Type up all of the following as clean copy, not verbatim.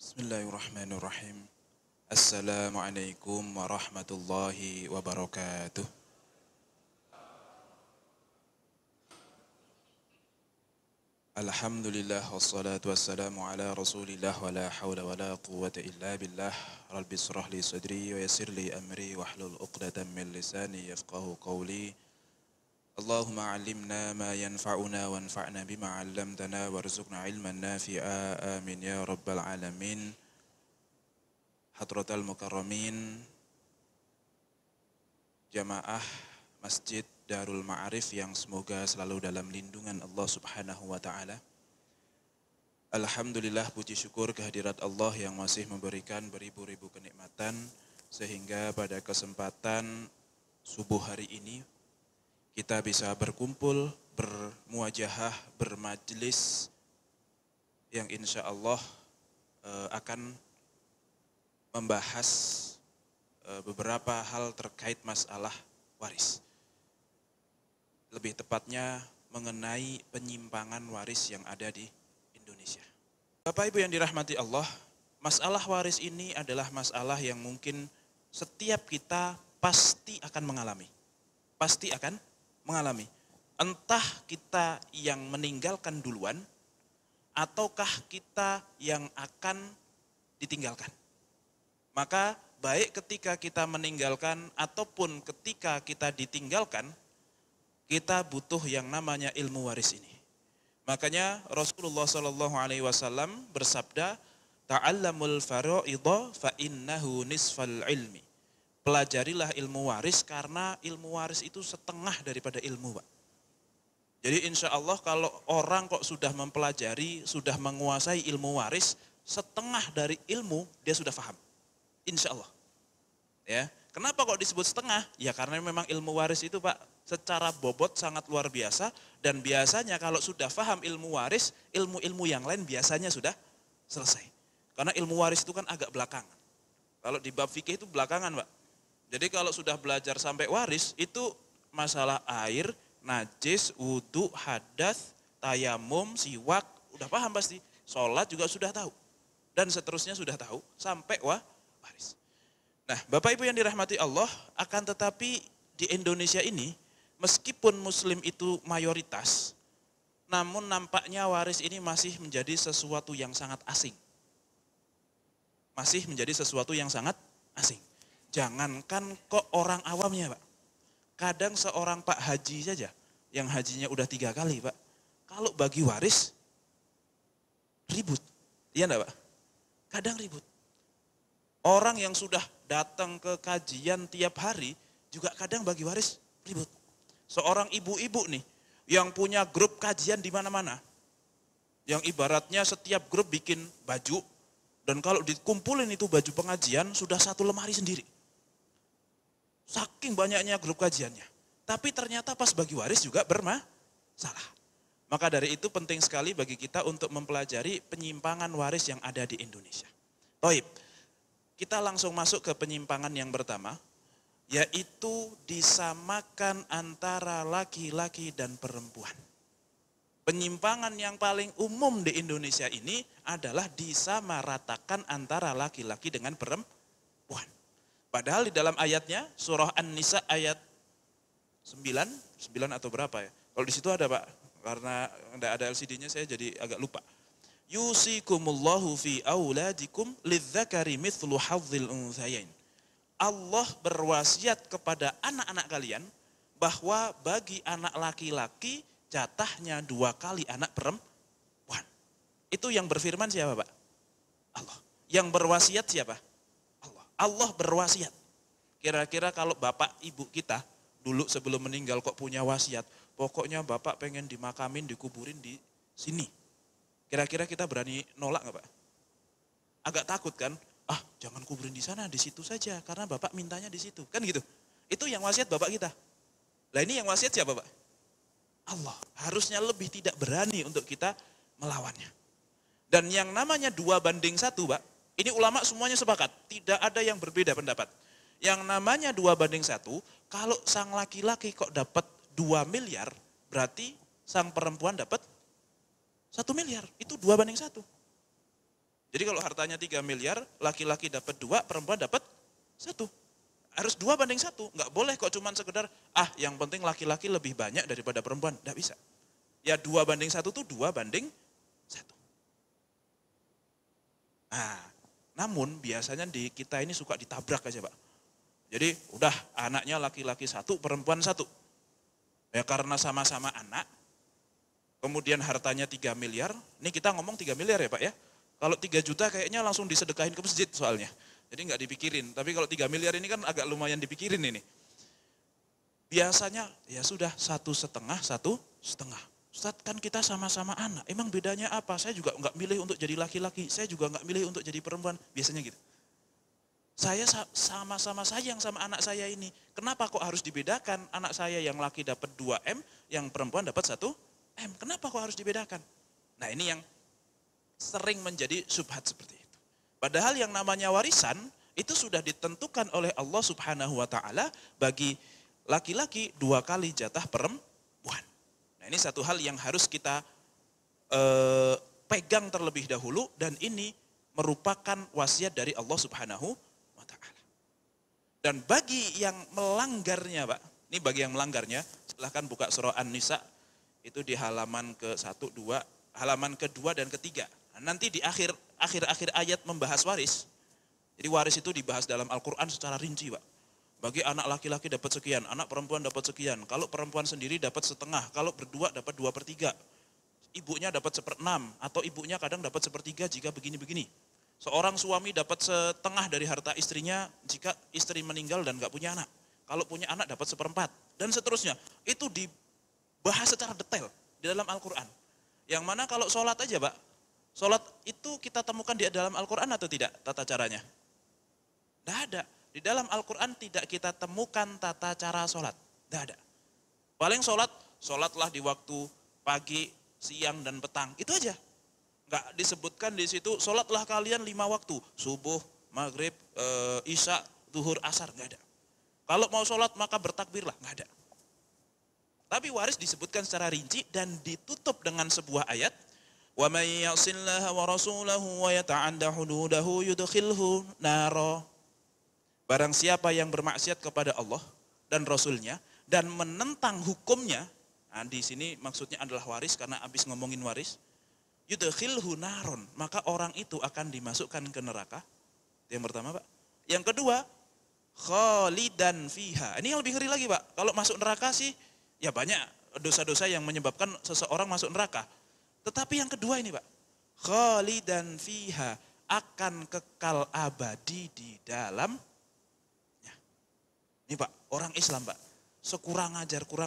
Bismillahirrahmanirrahim. Assalamualaikum warahmatullahi wabarakatuh. Alhamdulillah wassalatu wassalamu ala rasulillah wa la hawla wa la quwwata illa billah. Rabbi israh li sadri wa yassir li amri wahlul 'uqdatam min lisani yafqahu qawli. Allahumma 'allimna ma yanfa'una wanfa'na bima 'allamtana warzuqna 'ilman nafi'a. Amin ya rabbal alamin. Hadratal mukarramin, jamaah Masjid Darul Ma'arif yang semoga selalu dalam lindungan Allah Subhanahu wa taala. Alhamdulillah, puji syukur kehadirat Allah yang masih memberikan beribu-ribu kenikmatan sehingga pada kesempatan subuh hari ini kita bisa berkumpul, bermuajahah, bermajlis yang insya Allah akan membahas beberapa hal terkait masalah waris. Lebih tepatnya mengenai penyimpangan waris yang ada di Indonesia. Bapak Ibu yang dirahmati Allah, masalah waris ini adalah masalah yang mungkin setiap kita pasti akan mengalami. Pasti akan mengalami. Entah kita yang meninggalkan duluan, ataukah kita yang akan ditinggalkan. Maka baik ketika kita meninggalkan ataupun ketika kita ditinggalkan, kita butuh yang namanya ilmu waris ini. Makanya Rasulullah SAW bersabda, "Ta'allamul fara'idha fa innahu nisfal ilmi." Pelajarilah ilmu waris karena ilmu waris itu setengah daripada ilmu, Pak. Jadi insya Allah kalau orang kok sudah mempelajari, sudah menguasai ilmu waris, setengah dari ilmu dia sudah paham. Insya Allah. Ya, kenapa kok disebut setengah? Ya karena memang ilmu waris itu Pak secara bobot sangat luar biasa dan biasanya kalau sudah paham ilmu waris, ilmu-ilmu yang lain biasanya sudah selesai. Karena ilmu waris itu kan agak belakangan. Kalau di bab fikih itu belakangan Pak. Jadi kalau sudah belajar sampai waris itu masalah air, najis, wudu, hadas, tayamum, siwak, udah paham pasti. Sholat juga sudah tahu. Dan seterusnya sudah tahu sampai waris. Nah, Bapak Ibu yang dirahmati Allah, akan tetapi di Indonesia ini, meskipun muslim itu mayoritas, namun nampaknya waris ini masih menjadi sesuatu yang sangat asing. Masih menjadi sesuatu yang sangat asing. Jangankan kok orang awamnya Pak, kadang seorang Pak Haji saja, yang hajinya udah 3 kali Pak, kalau bagi waris, ribut. Iya enggak Pak? Kadang ribut. Orang yang sudah datang ke kajian tiap hari juga kadang bagi waris ribut. Seorang ibu-ibu nih yang punya grup kajian di mana-mana. Yang ibaratnya setiap grup bikin baju dan kalau dikumpulin itu baju pengajian sudah 1 lemari sendiri. Saking banyaknya grup kajiannya. Tapi ternyata pas bagi waris juga bermasalah. Maka dari itu penting sekali bagi kita untuk mempelajari penyimpangan waris yang ada di Indonesia. Baik. Kita langsung masuk ke penyimpangan yang pertama, yaitu disamakan antara laki-laki dan perempuan. Penyimpangan yang paling umum di Indonesia ini adalah disamaratakan antara laki-laki dengan perempuan. Padahal di dalam ayatnya, surah An-Nisa ayat 9 atau berapa ya? Kalau di situ ada Pak, karena tidak ada LCD-nya saya jadi agak lupa. Yusikumullahu fi auladikum lidzakari mithlu hadzil unthayain. Allah berwasiat kepada anak-anak kalian bahwa bagi anak laki-laki jatahnya 2 kali anak perempuan. Itu yang berfirman siapa Pak? Allah. Yang berwasiat siapa? Allah. Allah berwasiat. Kira-kira kalau bapak ibu kita dulu sebelum meninggal kok punya wasiat, pokoknya bapak pengen dimakamin, dikuburin di sini. Kira-kira kita berani nolak nggak Pak? Agak takut kan? Ah jangan kuburin di sana, di situ saja. Karena Bapak mintanya di situ. Kan gitu. Itu yang wasiat Bapak kita. Lah ini yang wasiat siapa Pak? Allah. Harusnya lebih tidak berani untuk kita melawannya. Dan yang namanya 2:1 Pak. Ini ulama semuanya sepakat. Tidak ada yang berbeda pendapat. Yang namanya 2:1, kalau sang laki-laki kok dapat 2 miliar, berarti sang perempuan dapat 1 miliar, itu 2:1. Jadi kalau hartanya 3 miliar, laki-laki dapat 2, perempuan dapat 1. Harus 2:1, nggak boleh kok cuman sekedar, yang penting laki-laki lebih banyak daripada perempuan, nggak bisa. Ya 2:1 tuh 2:1. Nah, namun biasanya di kita ini suka ditabrak aja Pak. Jadi udah anaknya laki-laki 1, perempuan 1. Ya karena sama-sama anak, kemudian hartanya 3 miliar, ini kita ngomong 3 miliar ya Pak ya. Kalau 3 juta kayaknya langsung disedekahin ke masjid soalnya. Jadi nggak dipikirin, tapi kalau 3 miliar ini kan agak lumayan dipikirin ini. Biasanya ya sudah 1,5, 1,5. Ustaz kan kita sama-sama anak, emang bedanya apa? Saya juga nggak milih untuk jadi laki-laki, saya juga nggak milih untuk jadi perempuan, biasanya gitu. Saya sama-sama sayang sama anak saya ini, kenapa kok harus dibedakan? Anak saya yang laki dapat 2M, yang perempuan dapat 1M, kenapa kok harus dibedakan? Nah ini yang sering menjadi syubhat seperti itu. Padahal yang namanya warisan itu sudah ditentukan oleh Allah Subhanahu wa taala bagi laki-laki 2 kali jatah perempuan. Nah, ini satu hal yang harus kita pegang terlebih dahulu dan ini merupakan wasiat dari Allah Subhanahu wa taala. Dan bagi yang melanggarnya, Pak, ini bagi yang melanggarnya, silahkan buka surah An-Nisa itu di halaman ke-1, 2, halaman ke-2 dan ke-3. Nanti di akhir ayat membahas waris. Jadi waris itu dibahas dalam Al-Quran secara rinci Pak. Bagi anak laki-laki dapat sekian, anak perempuan dapat sekian. Kalau perempuan sendiri dapat setengah, kalau berdua dapat 2/3. Ibunya dapat 1/6, atau ibunya kadang dapat 1/3 jika begini-begini. Seorang suami dapat setengah dari harta istrinya jika istri meninggal dan gak punya anak. Kalau punya anak dapat 1/4, dan seterusnya. Itu dibahas secara detail di dalam Al-Quran. Yang mana kalau sholat aja Pak, sholat itu kita temukan di dalam Al-Quran atau tidak tata caranya? Tidak ada. Di dalam Al-Quran tidak kita temukan tata cara sholat. Tidak ada. Paling sholatlah di waktu pagi, siang, dan petang. Itu aja. Nggak disebutkan di situ, sholatlah kalian 5 waktu. Subuh, maghrib, isya, zuhur, asar. Nggak ada. Kalau mau sholat maka bertakbirlah. Nggak ada. Tapi waris disebutkan secara rinci dan ditutup dengan sebuah ayat. وَمَنْ يَعْصِ اللَّهَ وَرَسُولَهُ وَيَتَعَدَّ حُدُودَهُ يُدْخِلْهُ نَارًا. Barang siapa yang bermaksiat kepada Allah dan Rasulnya dan menentang hukumnya, nah di sini maksudnya adalah waris karena habis ngomongin waris, yudkhilhu naron, maka orang itu akan dimasukkan ke neraka. Itu yang pertama Pak. Yang kedua, khalidan fiha. Ini yang lebih ngeri lagi Pak. Kalau masuk neraka sih ya banyak dosa-dosa yang menyebabkan seseorang masuk neraka. Tetapi yang kedua ini Pak, khalidan fiha, akan kekal abadi di dalam. Ini Pak, orang Islam Pak, kurang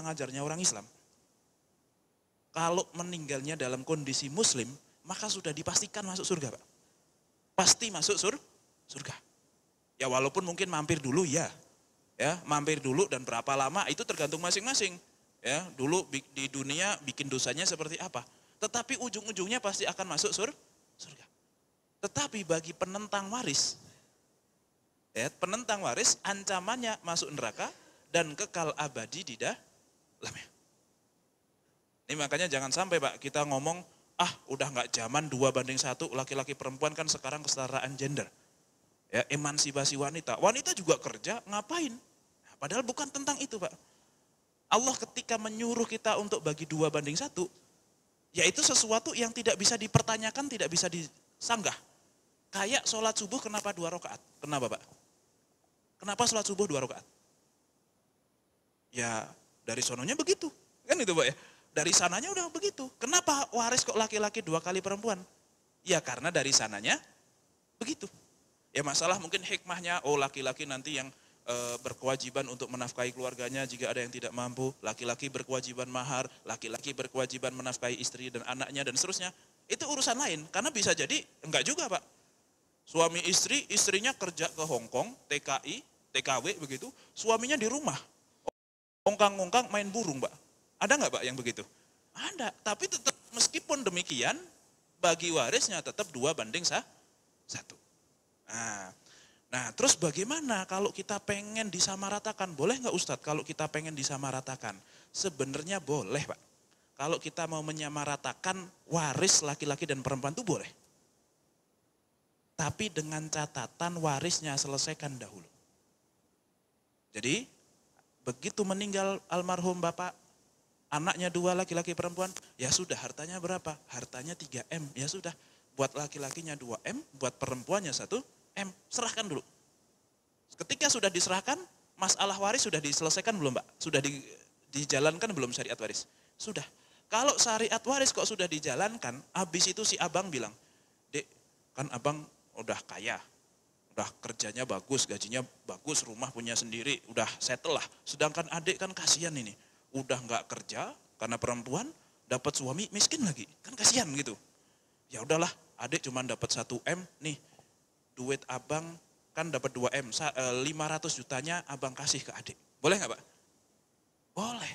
ajarnya orang Islam. Kalau meninggalnya dalam kondisi muslim, maka sudah dipastikan masuk surga Pak. Pasti masuk surga. Ya walaupun mungkin mampir dulu ya, mampir dulu dan berapa lama itu tergantung masing-masing. Ya, dulu di dunia bikin dosanya seperti apa. Tetapi ujung-ujungnya pasti akan masuk surga. Tetapi bagi penentang waris, penentang waris ancamannya masuk neraka dan kekal abadi di dalamnya. Ini makanya jangan sampai Pak kita ngomong, udah nggak zaman 2:1 laki-laki perempuan, kan sekarang kesetaraan gender. Ya, emansipasi wanita. Wanita juga kerja, ngapain? Nah, padahal bukan tentang itu Pak. Allah ketika menyuruh kita untuk bagi 2:1, yaitu sesuatu yang tidak bisa dipertanyakan, tidak bisa disanggah. Kayak sholat subuh kenapa 2 rakaat? Kenapa Pak? Kenapa sholat subuh 2 rakaat? Ya dari sononya begitu. Kan itu Pak ya. Dari sananya udah begitu. Kenapa waris kok laki-laki 2 kali perempuan? Ya karena dari sananya begitu. Ya masalah mungkin hikmahnya, laki-laki nanti yang berkewajiban untuk menafkahi keluarganya jika ada yang tidak mampu. Laki-laki berkewajiban mahar, laki-laki berkewajiban menafkahi istri dan anaknya dan seterusnya. Itu urusan lain. Karena bisa jadi enggak juga Pak. Suami istri, istrinya kerja ke Hong Kong, TKW begitu, suaminya di rumah, ongkang-ongkang main burung Pak. Ada nggak Pak yang begitu? Ada, tapi tetap meskipun demikian, bagi warisnya tetap 2:1. Nah terus bagaimana kalau kita pengen disamaratakan? Boleh nggak Ustadz kalau kita pengen disamaratakan? Sebenarnya boleh Pak. Kalau kita mau menyamaratakan waris laki-laki dan perempuan itu boleh. Tapi dengan catatan warisnya selesaikan dahulu. Jadi begitu meninggal almarhum bapak, anaknya 2 laki-laki perempuan, ya sudah hartanya berapa? Hartanya 3M, ya sudah. Buat laki-lakinya 2M, buat perempuannya 1M, serahkan dulu. Ketika sudah diserahkan, masalah waris sudah diselesaikan belum Pak? Sudah dijalankan belum syariat waris? Sudah. Kalau syariat waris kok sudah dijalankan, habis itu si abang bilang, Dek, kan abang udah kaya, udah kerjanya bagus, gajinya bagus, rumah punya sendiri, udah settle lah. Sedangkan adik kan kasihan ini, udah nggak kerja karena perempuan, dapat suami miskin lagi, kan kasihan gitu. Ya udahlah, adik cuma dapat 1M, nih duit abang kan dapat 2M, 500 jutanya abang kasih ke adik. Boleh nggak Pak? Boleh.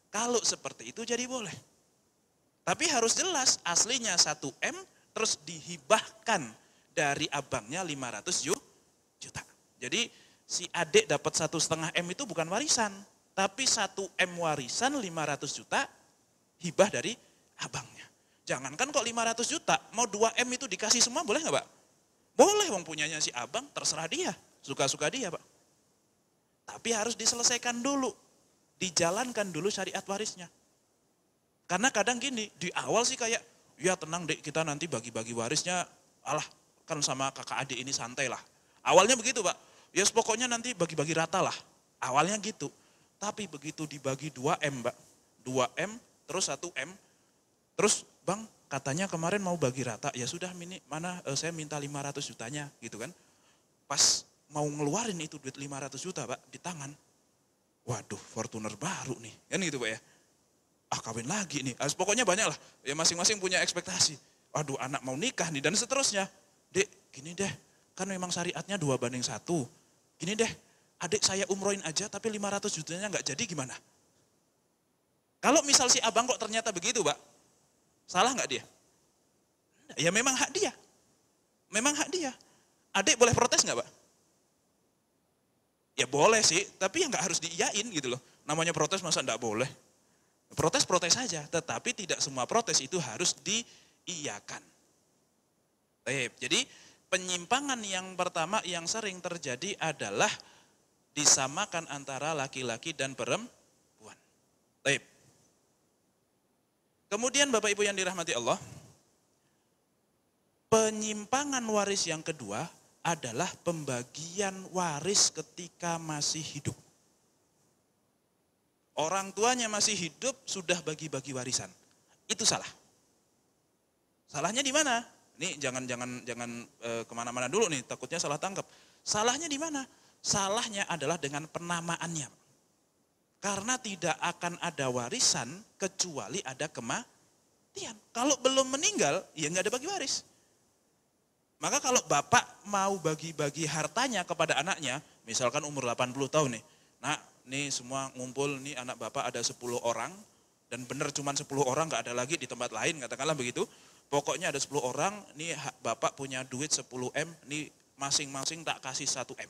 Kalau seperti itu jadi boleh. Tapi harus jelas aslinya 1M terus dihibahkan dari abangnya 500 juta. Jadi si adik dapat 1,5M itu bukan warisan. Tapi 1M warisan 500 juta hibah dari abangnya. Jangankan kok 500 juta, mau 2M itu dikasih semua boleh nggak Pak? Boleh, wong punyanya si abang, terserah dia, suka-suka dia Pak. Tapi harus diselesaikan dulu, dijalankan dulu syariat warisnya. Karena kadang gini, di awal sih kayak, ya tenang dek kita nanti bagi-bagi warisnya, alah kan sama kakak adik ini santai lah. Awalnya begitu Pak, ya pokoknya nanti bagi-bagi rata lah, awalnya gitu. Tapi begitu dibagi 2M Pak, 2M terus 1M, terus bang katanya kemarin mau bagi rata, ya sudah mana saya minta 500 jutanya gitu kan. Pas mau ngeluarin itu duit 500 juta Pak di tangan, waduh Fortuner baru nih, kan gitu Pak ya. Kawin lagi nih, pokoknya banyak lah, ya masing-masing punya ekspektasi. Waduh anak mau nikah nih dan seterusnya. Dek gini deh, kan memang syariatnya 2:1. Gini deh, adik saya umrohin aja tapi 500 jutanya nggak jadi gimana? Kalau misal si abang kok ternyata begitu Pak, salah nggak dia? Ya memang hak dia. Memang hak dia. Adik boleh protes nggak Pak? Ya boleh sih, tapi ya nggak harus diiyain gitu loh. Namanya protes masa nggak boleh? Protes-protes saja, tetapi tidak semua protes itu harus diiyakan. Jadi penyimpangan yang pertama yang sering terjadi adalah disamakan antara laki-laki dan perempuan. Kemudian Bapak Ibu yang dirahmati Allah, penyimpangan waris yang kedua adalah pembagian waris ketika masih hidup. Orang tuanya masih hidup sudah bagi-bagi warisan. Itu salah. Salahnya di mana? Nih jangan kemana-mana dulu nih, takutnya salah tangkap. Salahnya di mana? Salahnya adalah dengan penamaannya. Karena tidak akan ada warisan kecuali ada kematian. Kalau belum meninggal, ya nggak ada bagi waris. Maka kalau bapak mau bagi-bagi hartanya kepada anaknya, misalkan umur 80 tahun nih, nah nih semua ngumpul, nih anak bapak ada 10 orang, dan benar cuma 10 orang, gak ada lagi di tempat lain, katakanlah begitu. Pokoknya ada 10 orang, nih bapak punya duit 10M, nih masing-masing tak kasih 1M.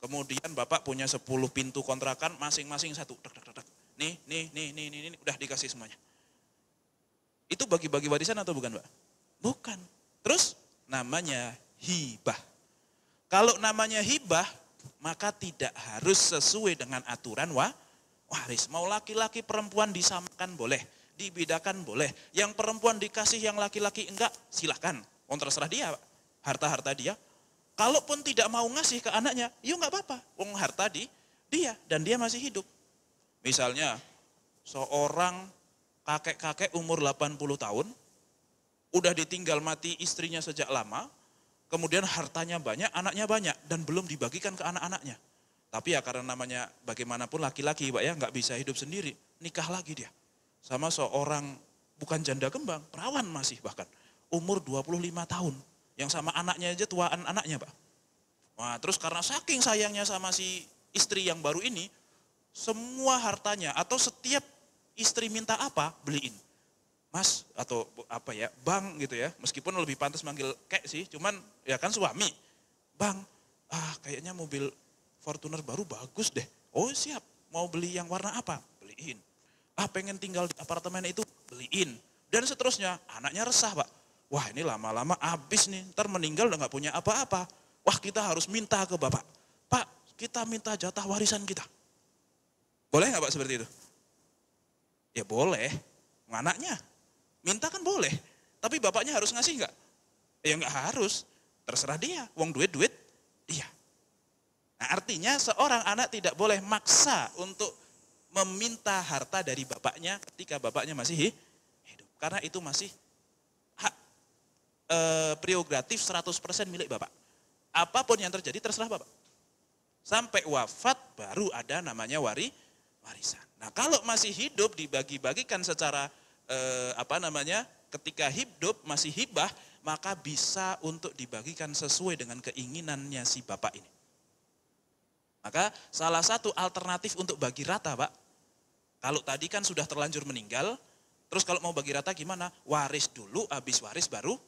Kemudian bapak punya 10 pintu kontrakan, masing-masing 1. Nih, udah dikasih semuanya. Itu bagi-bagi warisan atau bukan Pak? Bukan. Terus namanya hibah. Kalau namanya hibah, maka tidak harus sesuai dengan aturan waris. Mau laki-laki perempuan disamakan boleh, dibedakan boleh. Yang perempuan dikasih yang laki-laki enggak, silahkan. Terserah dia, harta-harta dia. Kalaupun tidak mau ngasih ke anaknya, ya enggak apa-apa. Harta dia dan dia masih hidup. Misalnya seorang kakek-kakek umur 80 tahun, udah ditinggal mati istrinya sejak lama, kemudian hartanya banyak, anaknya banyak, dan belum dibagikan ke anak-anaknya. Tapi ya karena namanya bagaimanapun laki-laki Pak ya, nggak bisa hidup sendiri, nikah lagi dia. Sama seorang, bukan janda kembang, perawan masih bahkan, umur 25 tahun. Yang sama anaknya aja tuaan anaknya Pak. Wah, terus karena saking sayangnya sama si istri yang baru ini, semua hartanya atau setiap istri minta apa, beliin. Mas atau apa ya, bang gitu ya, meskipun lebih pantas manggil kek sih, cuman ya kan suami. Bang, kayaknya mobil Fortuner baru bagus deh. Oh siap, mau beli yang warna apa? Beliin. Pengen tinggal di apartemen itu, beliin. Dan seterusnya, anaknya resah Pak. Wah ini lama-lama habis nih, ntar meninggal udah gak punya apa-apa. Wah kita harus minta ke bapak, Pak kita minta jatah warisan kita. Boleh gak Pak seperti itu? Ya boleh, anaknya minta kan boleh. Tapi bapaknya harus ngasih gak? Ya gak harus, terserah dia, uang duit dia. Nah artinya seorang anak tidak boleh maksa untuk meminta harta dari bapaknya ketika bapaknya masih hidup. Karena itu masih hak prerogatif 100% milik bapak. Apapun yang terjadi terserah bapak. Sampai wafat baru ada namanya warisan. Nah kalau masih hidup dibagi-bagikan secara ketika hidup masih hibah, maka bisa untuk dibagikan sesuai dengan keinginannya si bapak ini. Maka salah satu alternatif untuk bagi rata Pak, kalau tadi kan sudah terlanjur meninggal, terus kalau mau bagi rata gimana? Waris dulu, habis waris baru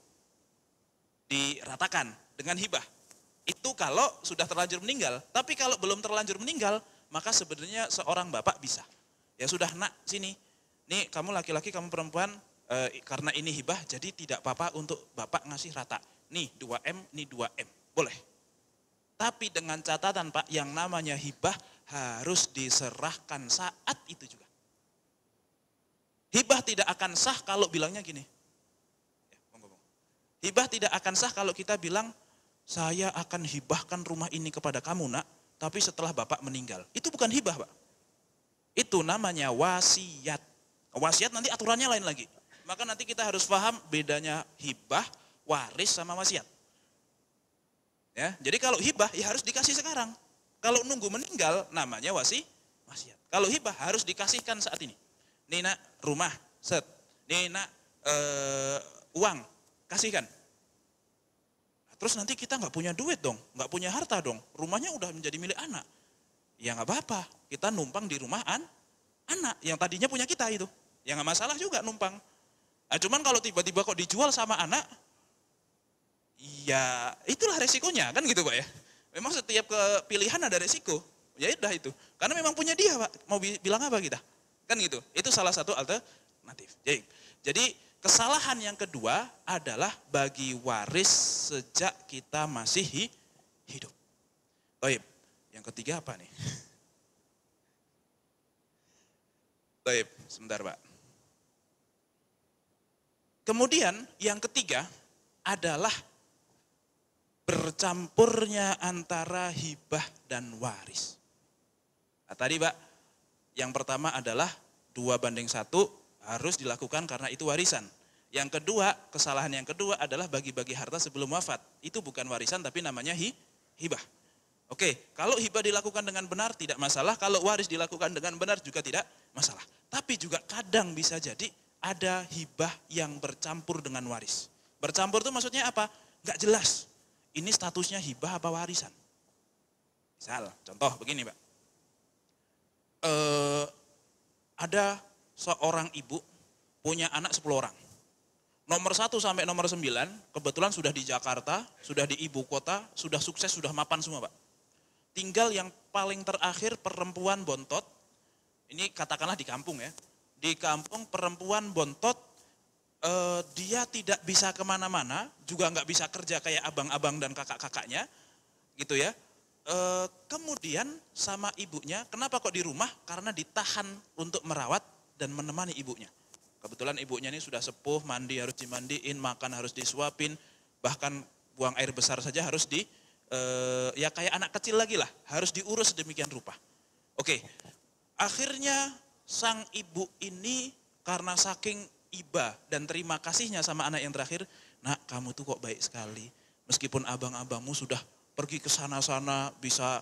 diratakan dengan hibah. Itu kalau sudah terlanjur meninggal. Tapi kalau belum terlanjur meninggal, maka sebenarnya seorang bapak bisa. Ya sudah nak sini, nih kamu laki-laki, kamu perempuan, karena ini hibah jadi tidak apa-apa untuk bapak ngasih rata. Nih 2M, nih 2M, boleh. Tapi dengan catatan Pak, yang namanya hibah harus diserahkan saat itu juga. Hibah tidak akan sah kalau bilangnya gini. Hibah tidak akan sah kalau kita bilang, saya akan hibahkan rumah ini kepada kamu nak, tapi setelah bapak meninggal. Itu bukan hibah Pak. Itu namanya wasiat. Wasiat nanti aturannya lain lagi. Maka nanti kita harus paham bedanya hibah, waris sama wasiat. Ya, jadi kalau hibah ya harus dikasih sekarang. Kalau nunggu meninggal namanya wasiat. Kalau hibah harus dikasihkan saat ini. Nih nak rumah, set. Nih nak uang, kasihkan. Terus nanti kita nggak punya duit dong, nggak punya harta dong. Rumahnya udah menjadi milik anak. Ya nggak apa-apa, kita numpang di rumah anak yang tadinya punya kita itu. Ya nggak masalah juga numpang. Nah, cuman kalau tiba-tiba kok dijual sama anak, ya itulah resikonya kan gitu Pak ya. Memang setiap pilihan ada resiko. Ya udah itu. Karena memang punya dia Pak. Mau bilang apa kita? Kan gitu. Itu salah satu alternatif. Jadi kesalahan yang kedua adalah bagi waris sejak kita masih hidup. Baik. Yang ketiga apa nih? Baik, sebentar Pak. Kemudian yang ketiga adalah bercampurnya antara hibah dan waris. Nah, tadi Pak, yang pertama adalah 2:1 harus dilakukan karena itu warisan. Yang kedua, kesalahan yang kedua adalah bagi-bagi harta sebelum wafat. Itu bukan warisan tapi namanya hibah. Oke, kalau hibah dilakukan dengan benar tidak masalah, kalau waris dilakukan dengan benar juga tidak masalah. Tapi juga kadang bisa jadi ada hibah yang bercampur dengan waris. Bercampur itu maksudnya apa? Gak jelas. Ini statusnya hibah apa warisan? Misal, contoh begini Pak. Ada seorang ibu punya anak 10 orang. Nomor 1 sampai nomor 9 kebetulan sudah di Jakarta, sudah di ibu kota, sudah sukses, sudah mapan semua Pak. Tinggal yang paling terakhir perempuan bontot, ini katakanlah di kampung ya. Di kampung perempuan bontot, dia tidak bisa kemana-mana, juga nggak bisa kerja kayak abang-abang dan kakak-kakaknya, gitu ya. Kemudian sama ibunya, kenapa kok di rumah? Karena ditahan untuk merawat dan menemani ibunya. Kebetulan ibunya ini sudah sepuh, mandi harus dimandiin, makan harus disuapin, bahkan buang air besar saja harus ya kayak anak kecil lagi lah, harus diurus sedemikian rupa. Oke, akhirnya sang ibu ini karena saking iba dan terima kasihnya sama anak yang terakhir, nak kamu tuh kok baik sekali, meskipun abang-abangmu sudah pergi ke sana-sana, bisa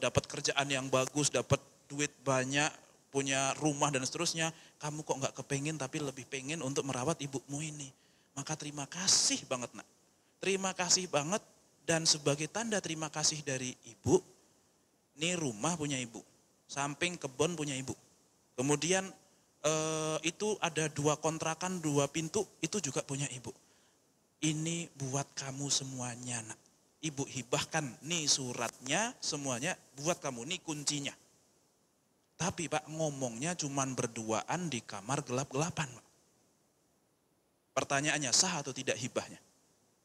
dapat kerjaan yang bagus, dapat duit banyak, punya rumah dan seterusnya, kamu kok nggak kepengen tapi lebih pengen untuk merawat ibumu ini. Maka terima kasih banget nak, terima kasih banget. Dan sebagai tanda terima kasih dari ibu, ini rumah punya ibu, samping kebun punya ibu. Kemudian itu ada 2 kontrakan, 2 pintu, itu juga punya ibu. Ini buat kamu semuanya nak. Ibu hibahkan, nih suratnya semuanya buat kamu, nih kuncinya. Tapi Pak ngomongnya cuman berduaan di kamar gelap-gelapan Pak. Pertanyaannya, sah atau tidak hibahnya?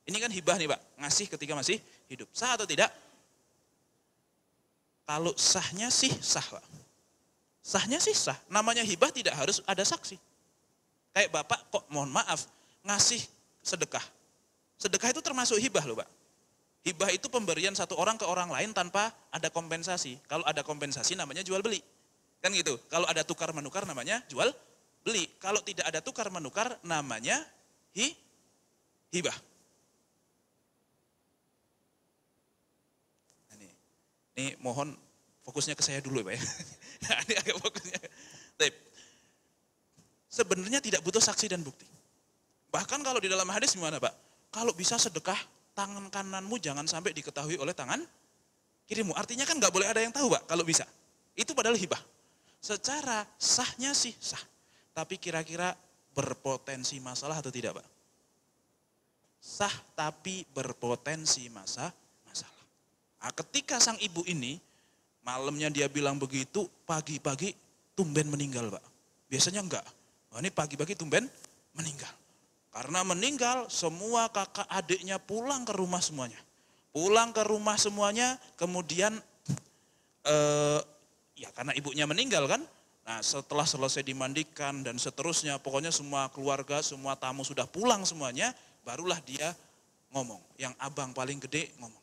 Ini kan hibah nih Pak, ngasih ketika masih hidup. Sah atau tidak? Kalau sahnya sih sah Pak. Sahnya sih sah, namanya hibah tidak harus ada saksi. Kayak Bapak kok mohon maaf, ngasih sedekah. Sedekah itu termasuk hibah loh Pak. Hibah itu pemberian satu orang ke orang lain tanpa ada kompensasi. Kalau ada kompensasi namanya jual beli. Kan gitu, kalau ada tukar menukar namanya jual beli. Kalau tidak ada tukar menukar namanya hibah. Ini mohon fokusnya ke saya dulu Pak ya. Ini agak fokusnya. Sebenarnya tidak butuh saksi dan bukti. Bahkan kalau di dalam hadis gimana Pak? Kalau bisa sedekah, tangan kananmu jangan sampai diketahui oleh tangan kirimu. Artinya kan nggak boleh ada yang tahu Pak kalau bisa. Itu padahal hibah. Secara sahnya sih sah. Tapi kira-kira berpotensi masalah atau tidak Pak? Sah tapi berpotensi masalah. Nah, ketika sang ibu ini, malamnya dia bilang begitu, pagi-pagi tumben meninggal Pak. Biasanya enggak. Nah, ini pagi-pagi tumben meninggal. Karena meninggal, semua kakak adiknya pulang ke rumah semuanya. Pulang ke rumah semuanya, kemudian ya karena ibunya meninggal kan. Nah setelah selesai dimandikan dan seterusnya, pokoknya semua keluarga, semua tamu sudah pulang semuanya, barulah dia ngomong. Yang abang paling gede ngomong.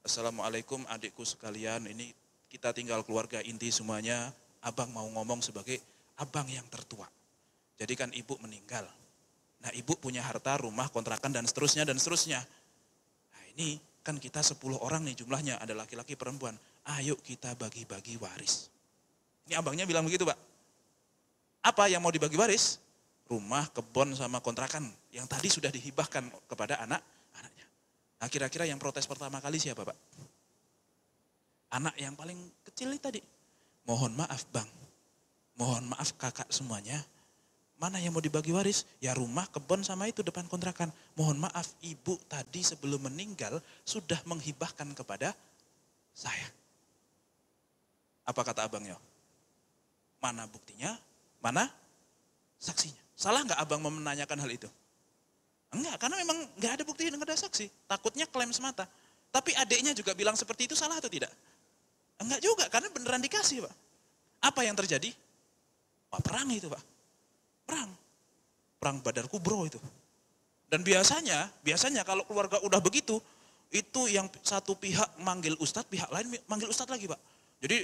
Assalamualaikum adikku sekalian, ini kita tinggal keluarga inti semuanya, abang mau ngomong sebagai abang yang tertua. Jadi kan ibu meninggal. Nah ibu punya harta, rumah, kontrakan dan seterusnya dan seterusnya. Nah ini kan kita 10 orang nih jumlahnya, ada laki-laki perempuan. Ayo kita bagi-bagi waris. Ini abangnya bilang begitu Pak. Apa yang mau dibagi waris? Rumah, kebun sama kontrakan yang tadi sudah dihibahkan kepada anak-anaknya. Nah kira-kira yang protes pertama kali siapa Pak? Anak yang paling kecil ini tadi. Mohon maaf Bang, mohon maaf kakak semuanya. Mana yang mau dibagi waris? Ya rumah, kebun sama itu depan kontrakan. Mohon maaf ibu tadi sebelum meninggal sudah menghibahkan kepada saya. Apa kata abangnya? Mana buktinya? Mana saksinya? Salah nggak abang menanyakan hal itu? Enggak, karena memang nggak ada bukti, nggak ada saksi. Takutnya klaim semata. Tapi adiknya juga bilang seperti itu, salah atau tidak? Enggak juga, karena beneran dikasih Pak. Apa yang terjadi? Wah, perang itu Pak. Perang Badar Kubro itu. Dan biasanya kalau keluarga udah begitu, itu yang satu pihak manggil ustadz, pihak lain manggil ustadz lagi Pak. Jadi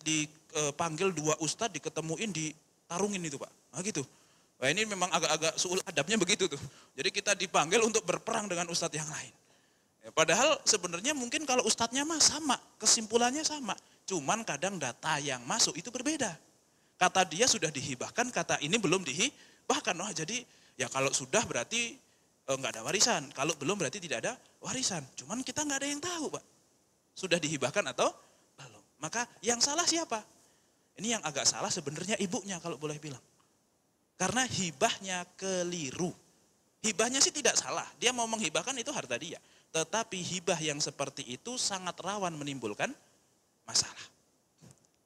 dipanggil 2 ustadz, diketemuin, ditarungin itu Pak. Nah gitu. Wah ini memang agak-agak suul adabnya begitu tuh. Jadi kita dipanggil untuk berperang dengan ustadz yang lain. Ya, padahal sebenarnya mungkin kalau ustadznya mah sama, kesimpulannya sama. Cuman kadang data yang masuk itu berbeda. Kata dia sudah dihibahkan, kata ini belum dihibahkan. Oh jadi ya kalau sudah berarti enggak ada warisan. Kalau belum berarti tidak ada warisan. Cuman kita enggak ada yang tahu Pak. Sudah dihibahkan atau belum. Maka yang salah siapa? Ini yang agak salah sebenarnya ibunya kalau boleh bilang. Karena hibahnya keliru. Hibahnya sih tidak salah, dia mau menghibahkan itu harta dia. Tetapi hibah yang seperti itu sangat rawan menimbulkan masalah.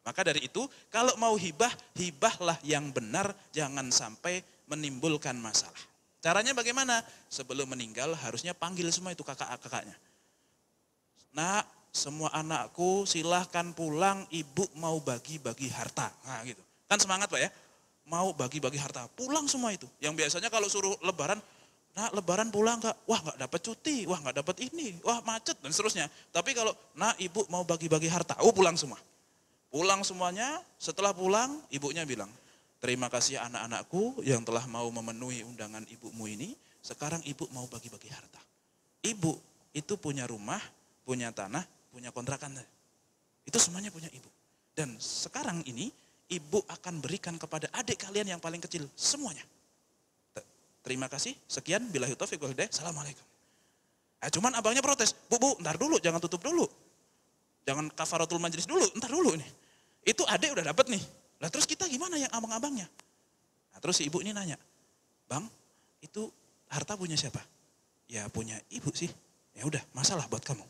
Maka dari itu, kalau mau hibah, hibahlah yang benar, jangan sampai menimbulkan masalah. Caranya bagaimana? Sebelum meninggal harusnya panggil semua itu kakak-kakaknya. Nah, semua anakku silahkan pulang, ibu mau bagi-bagi harta. Nah gitu, kan semangat Pak ya. Mau bagi-bagi harta, pulang semua itu. Yang biasanya kalau suruh lebaran, nah lebaran pulang enggak? Wah enggak dapat cuti, wah enggak dapat ini, wah macet dan seterusnya. Tapi kalau, nah ibu mau bagi-bagi harta, oh pulang semua. Pulang semuanya, setelah pulang ibunya bilang, terima kasih anak-anakku yang telah mau memenuhi undangan ibumu ini, sekarang ibu mau bagi-bagi harta. Ibu itu punya rumah, punya tanah, punya kontrakan. Itu semuanya punya ibu. Dan sekarang ini, ibu akan berikan kepada adik kalian yang paling kecil, semuanya. Terima kasih, sekian, billahi taufiq wal hidayah, assalamualaikum. Cuman abangnya protes, bu, ntar dulu, jangan tutup dulu. Jangan kafaratul majlis dulu, ntar dulu nih. Itu adik udah dapat nih. Lah terus kita gimana yang abang-abangnya? Nah, terus si ibu ini nanya, bang, itu harta punya siapa? Ya punya ibu sih. Ya udah, masalah buat kamu.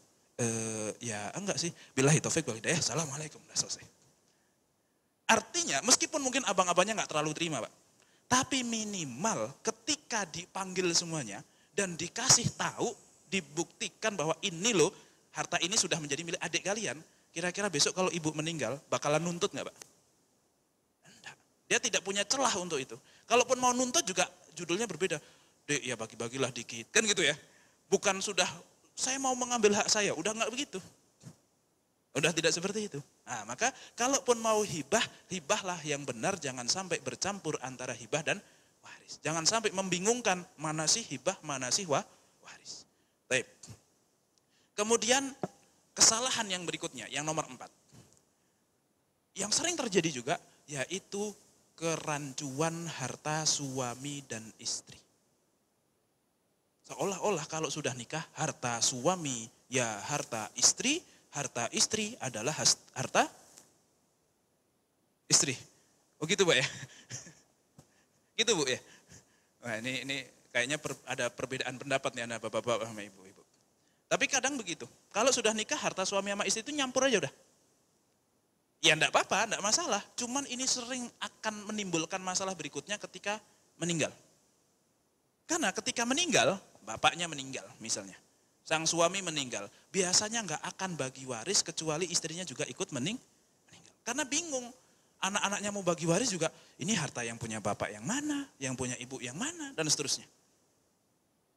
Ya enggak sih, billahi taufiq wal hidayah, assalamualaikum, udah selesai. Artinya meskipun mungkin abang-abangnya nggak terlalu terima Pak, Tapi minimal ketika dipanggil semuanya dan dikasih tahu, dibuktikan bahwa ini loh, harta ini sudah menjadi milik adik kalian. Kira-kira besok kalau ibu meninggal bakalan nuntut nggak Pak? Enggak. Dia tidak punya celah untuk itu. Kalaupun mau nuntut juga judulnya berbeda. Dek ya bagi-bagilah dikit, kan gitu ya. Bukan sudah saya mau mengambil hak saya, udah nggak begitu. Udah tidak seperti itu. Nah, maka kalaupun mau hibah, hibahlah yang benar, jangan sampai bercampur antara hibah dan waris. Jangan sampai membingungkan mana sih hibah, mana sih waris. Baik. Kemudian kesalahan yang berikutnya, yang nomor 4. Yang sering terjadi juga, yaitu kerancuan harta suami dan istri. Seolah-olah kalau sudah nikah, harta suami ya harta istri adalah harta istri. Oh gitu Bu ya? Gitu Bu ya? Wah ini kayaknya ada perbedaan pendapat nih anak bapak-bapak sama ibu-ibu. Tapi kadang begitu, kalau sudah nikah harta suami sama istri itu nyampur aja udah. Ya enggak apa-apa, enggak masalah. Cuman ini sering akan menimbulkan masalah berikutnya ketika meninggal. Karena ketika meninggal, bapaknya meninggal misalnya. Sang suami meninggal, biasanya nggak akan bagi waris kecuali istrinya juga ikut meninggal. Karena bingung, anak-anaknya mau bagi waris juga, ini harta yang punya bapak yang mana, yang punya ibu yang mana, dan seterusnya.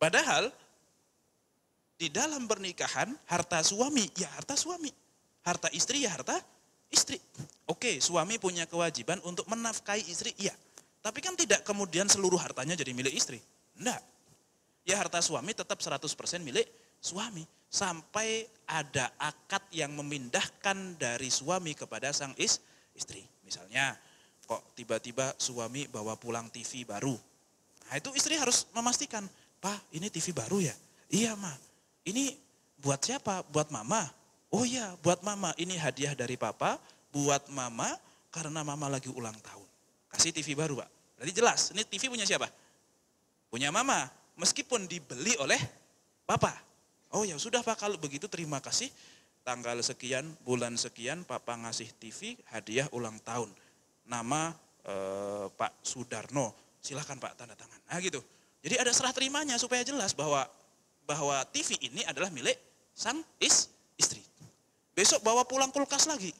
Padahal, di dalam pernikahan, harta suami, ya harta suami. Harta istri, ya harta istri. Oke, suami punya kewajiban untuk menafkahi istri, iya. Tapi kan tidak kemudian seluruh hartanya jadi milik istri. Enggak. Ya harta suami tetap 100% milik suami. Sampai ada akad yang memindahkan dari suami kepada sang istri. Misalnya, kok tiba-tiba suami bawa pulang TV baru. Nah itu istri harus memastikan, Pak ini TV baru ya? Iya Ma, ini buat siapa? Buat mama? Oh iya buat mama, ini hadiah dari papa buat mama karena mama lagi ulang tahun. Kasih TV baru Pak. Berarti jelas, ini TV punya siapa? Punya mama, meskipun dibeli oleh papa. Oh ya sudah Pak, kalau begitu terima kasih. Tanggal sekian, bulan sekian, papa ngasih TV hadiah ulang tahun. Nama Pak Sudarno, silahkan Pak tanda tangan. Nah gitu. Jadi ada serah terimanya supaya jelas bahwa TV ini adalah milik sang istri. Besok bawa pulang kulkas lagi.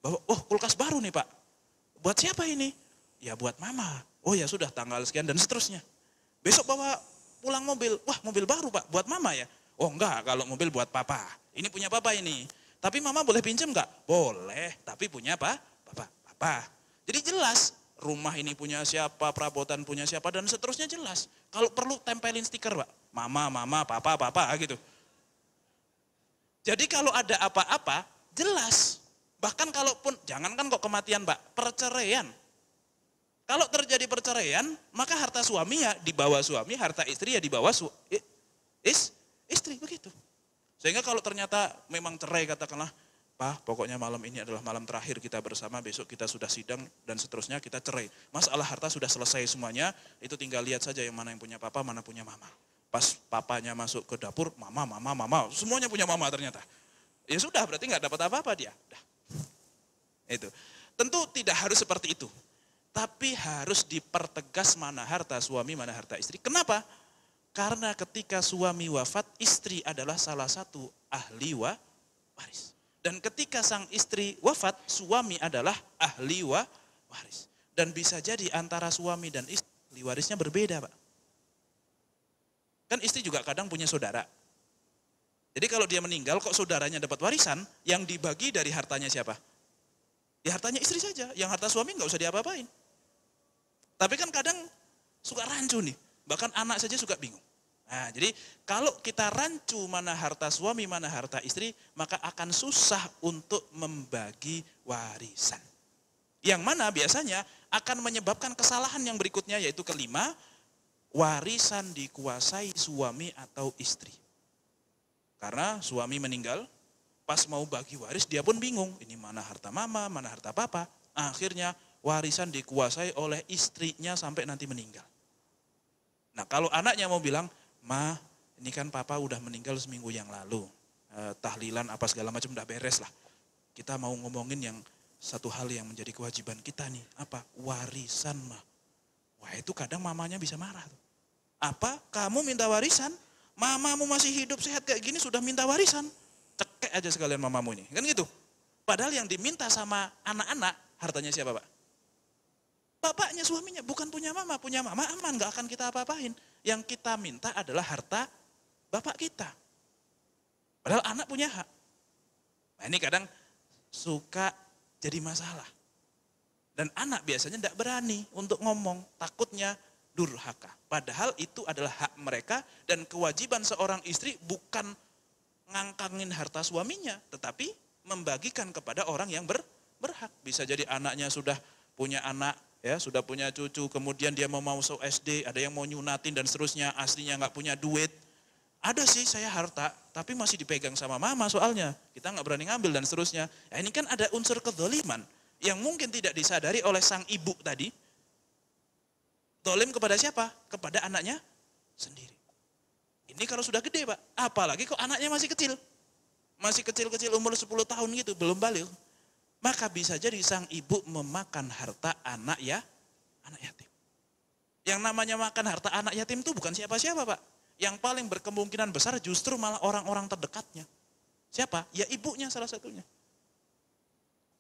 Oh kulkas baru nih Pak. Buat siapa ini? Ya buat mama. Oh ya sudah tanggal sekian dan seterusnya. Besok bawa pulang mobil, wah mobil baru Pak, buat mama ya? Oh enggak, kalau mobil buat papa, ini punya papa ini. Tapi mama boleh pinjam enggak? Boleh, tapi punya apa? Papa. Jadi jelas, rumah ini punya siapa, perabotan punya siapa, dan seterusnya jelas. Kalau perlu tempelin stiker Pak, mama, papa gitu. Jadi kalau ada apa-apa, jelas. Bahkan kalaupun, jangankan kok kematian Pak, perceraian. Kalau terjadi perceraian, maka harta suami ya dibawa suami, harta istri ya dibawa istri, begitu. Sehingga kalau ternyata memang cerai katakanlah, Pak pokoknya malam ini adalah malam terakhir kita bersama, besok kita sudah sidang dan seterusnya kita cerai. Masalah harta sudah selesai semuanya, itu tinggal lihat saja yang mana yang punya papa, mana punya mama. Pas papanya masuk ke dapur, mama, semuanya punya mama ternyata. Ya sudah berarti nggak dapat apa-apa dia. Dah. Itu. Tentu tidak harus seperti itu. Tapi harus dipertegas mana harta suami, mana harta istri. Kenapa? Karena ketika suami wafat, istri adalah salah satu ahli waris. Dan ketika sang istri wafat, suami adalah ahli waris. Dan bisa jadi antara suami dan istri, ahli warisnya berbeda Pak. Kan istri juga kadang punya saudara. Jadi kalau dia meninggal, kok saudaranya dapat warisan, yang dibagi dari hartanya siapa? Ya hartanya istri saja, yang harta suami nggak usah diapa-apain. Tapi kan kadang suka rancu nih, bahkan anak saja suka bingung. Nah jadi kalau kita rancu mana harta suami, mana harta istri, maka akan susah untuk membagi warisan. Yang mana biasanya akan menyebabkan kesalahan yang berikutnya, yaitu kelima, warisan dikuasai suami atau istri. Karena suami meninggal, pas mau bagi waris dia pun bingung, ini mana harta mama, mana harta papa. Akhirnya warisan dikuasai oleh istrinya sampai nanti meninggal. Nah kalau anaknya mau bilang, Ma ini kan papa udah meninggal seminggu yang lalu. Tahlilan apa segala macam udah beres lah. Kita mau ngomongin yang satu hal yang menjadi kewajiban kita nih. Apa? Warisan Ma. Wah itu kadang mamanya bisa marah tuh. Apa? Kamu minta warisan? Mamamu masih hidup sehat kayak gini sudah minta warisan? Cekek aja sekalian mamamu ini. Kan gitu. Padahal yang diminta sama anak-anak, hartanya siapa Pak? Bapaknya, suaminya. Bukan punya mama. Punya mama aman, gak akan kita apa-apain. Yang kita minta adalah harta bapak kita. Padahal anak punya hak. Nah ini kadang suka jadi masalah. Dan anak biasanya tidak berani untuk ngomong, takutnya durhaka. Padahal itu adalah hak mereka dan kewajiban seorang istri bukan ngangkangin harta suaminya, tetapi membagikan kepada orang yang berhak. Bisa jadi anaknya sudah punya anak, ya sudah punya cucu, kemudian dia mau masuk SD, ada yang mau nyunatin dan seterusnya, aslinya nggak punya duit. Ada sih saya harta, tapi masih dipegang sama mama soalnya, kita nggak berani ngambil dan seterusnya. Ya, ini kan ada unsur kezaliman yang mungkin tidak disadari oleh sang ibu tadi. Zalim kepada siapa? Kepada anaknya sendiri. Ini kalau sudah gede Pak, apalagi kok anaknya masih kecil. Masih kecil-kecil umur 10 tahun gitu, belum balik. Maka bisa jadi sang ibu memakan harta anak yatim. Yang namanya makan harta anak yatim itu bukan siapa-siapa Pak. Yang paling berkemungkinan besar justru malah orang-orang terdekatnya. Siapa? Ya ibunya salah satunya.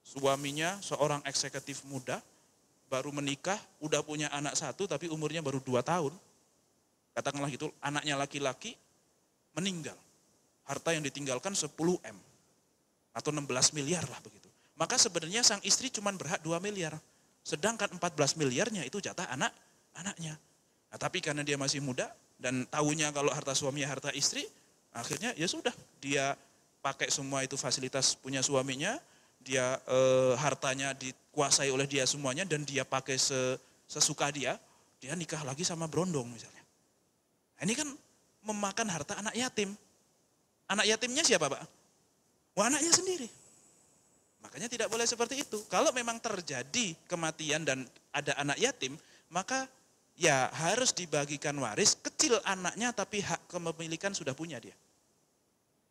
Suaminya seorang eksekutif muda, baru menikah, udah punya anak satu tapi umurnya baru 2 tahun. Katakanlah gitu, anaknya laki-laki meninggal. Harta yang ditinggalkan 10 M atau 16 miliar lah begitu. Maka sebenarnya sang istri cuma berhak 2 miliar. Sedangkan 14 miliarnya itu jatah anaknya. Nah, tapi karena dia masih muda dan tahunya kalau harta suaminya harta istri, akhirnya ya sudah, dia pakai semua itu fasilitas punya suaminya, dia hartanya dikuasai oleh dia semuanya dan dia pakai sesuka dia nikah lagi sama berondong misalnya. Nah, ini kan memakan harta anak yatim. Anak yatimnya siapa Pak? Wah, anaknya sendiri. Makanya tidak boleh seperti itu. Kalau memang terjadi kematian dan ada anak yatim, maka ya harus dibagikan waris, kecil anaknya tapi hak kepemilikan sudah punya dia.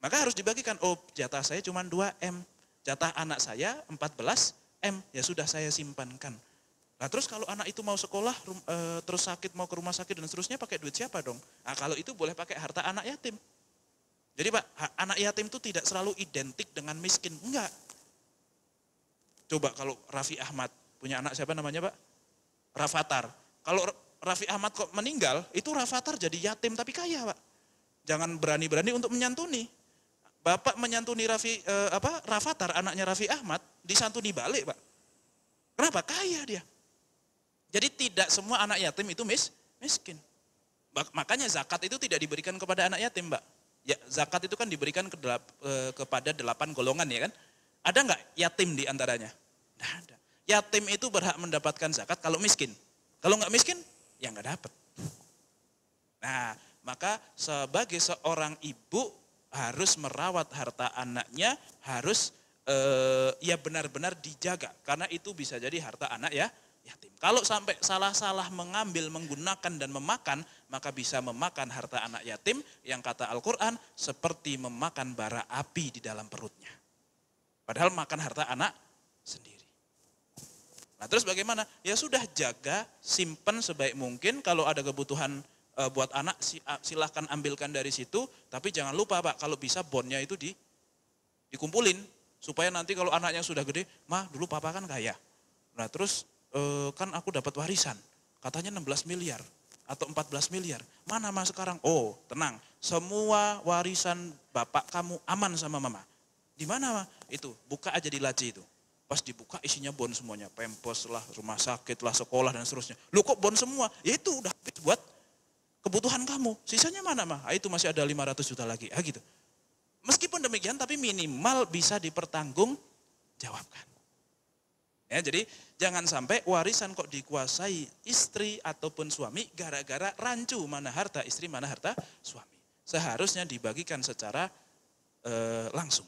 Maka harus dibagikan, oh jatah saya cuma 2 M, jatah anak saya 14 M, ya sudah saya simpankan. Nah terus kalau anak itu mau sekolah, terus sakit mau ke rumah sakit dan seterusnya pakai duit siapa dong? Nah kalau itu boleh pakai harta anak yatim. Jadi Pak, anak yatim itu tidak selalu identik dengan miskin, enggak. Coba kalau Raffi Ahmad, punya anak siapa namanya Pak? Rafathar. Kalau Raffi Ahmad kok meninggal, itu Rafathar jadi yatim tapi kaya Pak. Jangan berani-berani untuk menyantuni. Bapak menyantuni Rafathar, anaknya Raffi Ahmad, disantuni balik Pak. Kenapa? Kaya dia. Jadi tidak semua anak yatim itu miskin. Makanya zakat itu tidak diberikan kepada anak yatim Pak. Ya, zakat itu kan diberikan kepada 8 golongan ya kan. Ada enggak yatim di antaranya? Tidak ada. Yatim itu berhak mendapatkan zakat kalau miskin. Kalau enggak miskin, ya enggak dapat. Nah, maka sebagai seorang ibu harus merawat harta anaknya, harus ya benar-benar dijaga. Karena itu bisa jadi harta anak ya yatim. Kalau sampai salah-salah mengambil, menggunakan dan memakan, maka bisa memakan harta anak yatim yang kata Al-Quran seperti memakan bara api di dalam perutnya. Padahal makan harta anak sendiri. Nah terus bagaimana? Ya sudah jaga, simpan sebaik mungkin. Kalau ada kebutuhan buat anak silahkan ambilkan dari situ. Tapi jangan lupa Pak, kalau bisa bondnya itu dikumpulin. Supaya nanti kalau anaknya sudah gede, mah dulu papa kan kaya. Nah terus kan aku dapat warisan. Katanya 16 miliar atau 14 miliar. Mana mah sekarang? Oh tenang, semua warisan bapak kamu aman sama mama. Di mana Mah? Itu, buka aja di laci itu. Pas dibuka isinya bon semuanya, Pampers lah, rumah sakit lah, sekolah dan seterusnya. Lu kok bon semua? Ya itu udah habis buat kebutuhan kamu. Sisanya mana Mah? Ah, itu masih ada 500 juta lagi. Ah gitu. Meskipun demikian tapi minimal bisa dipertanggungjawabkan. Ya, jadi jangan sampai warisan kok dikuasai istri ataupun suami gara-gara rancu mana harta istri, mana harta suami. Seharusnya dibagikan secara langsung.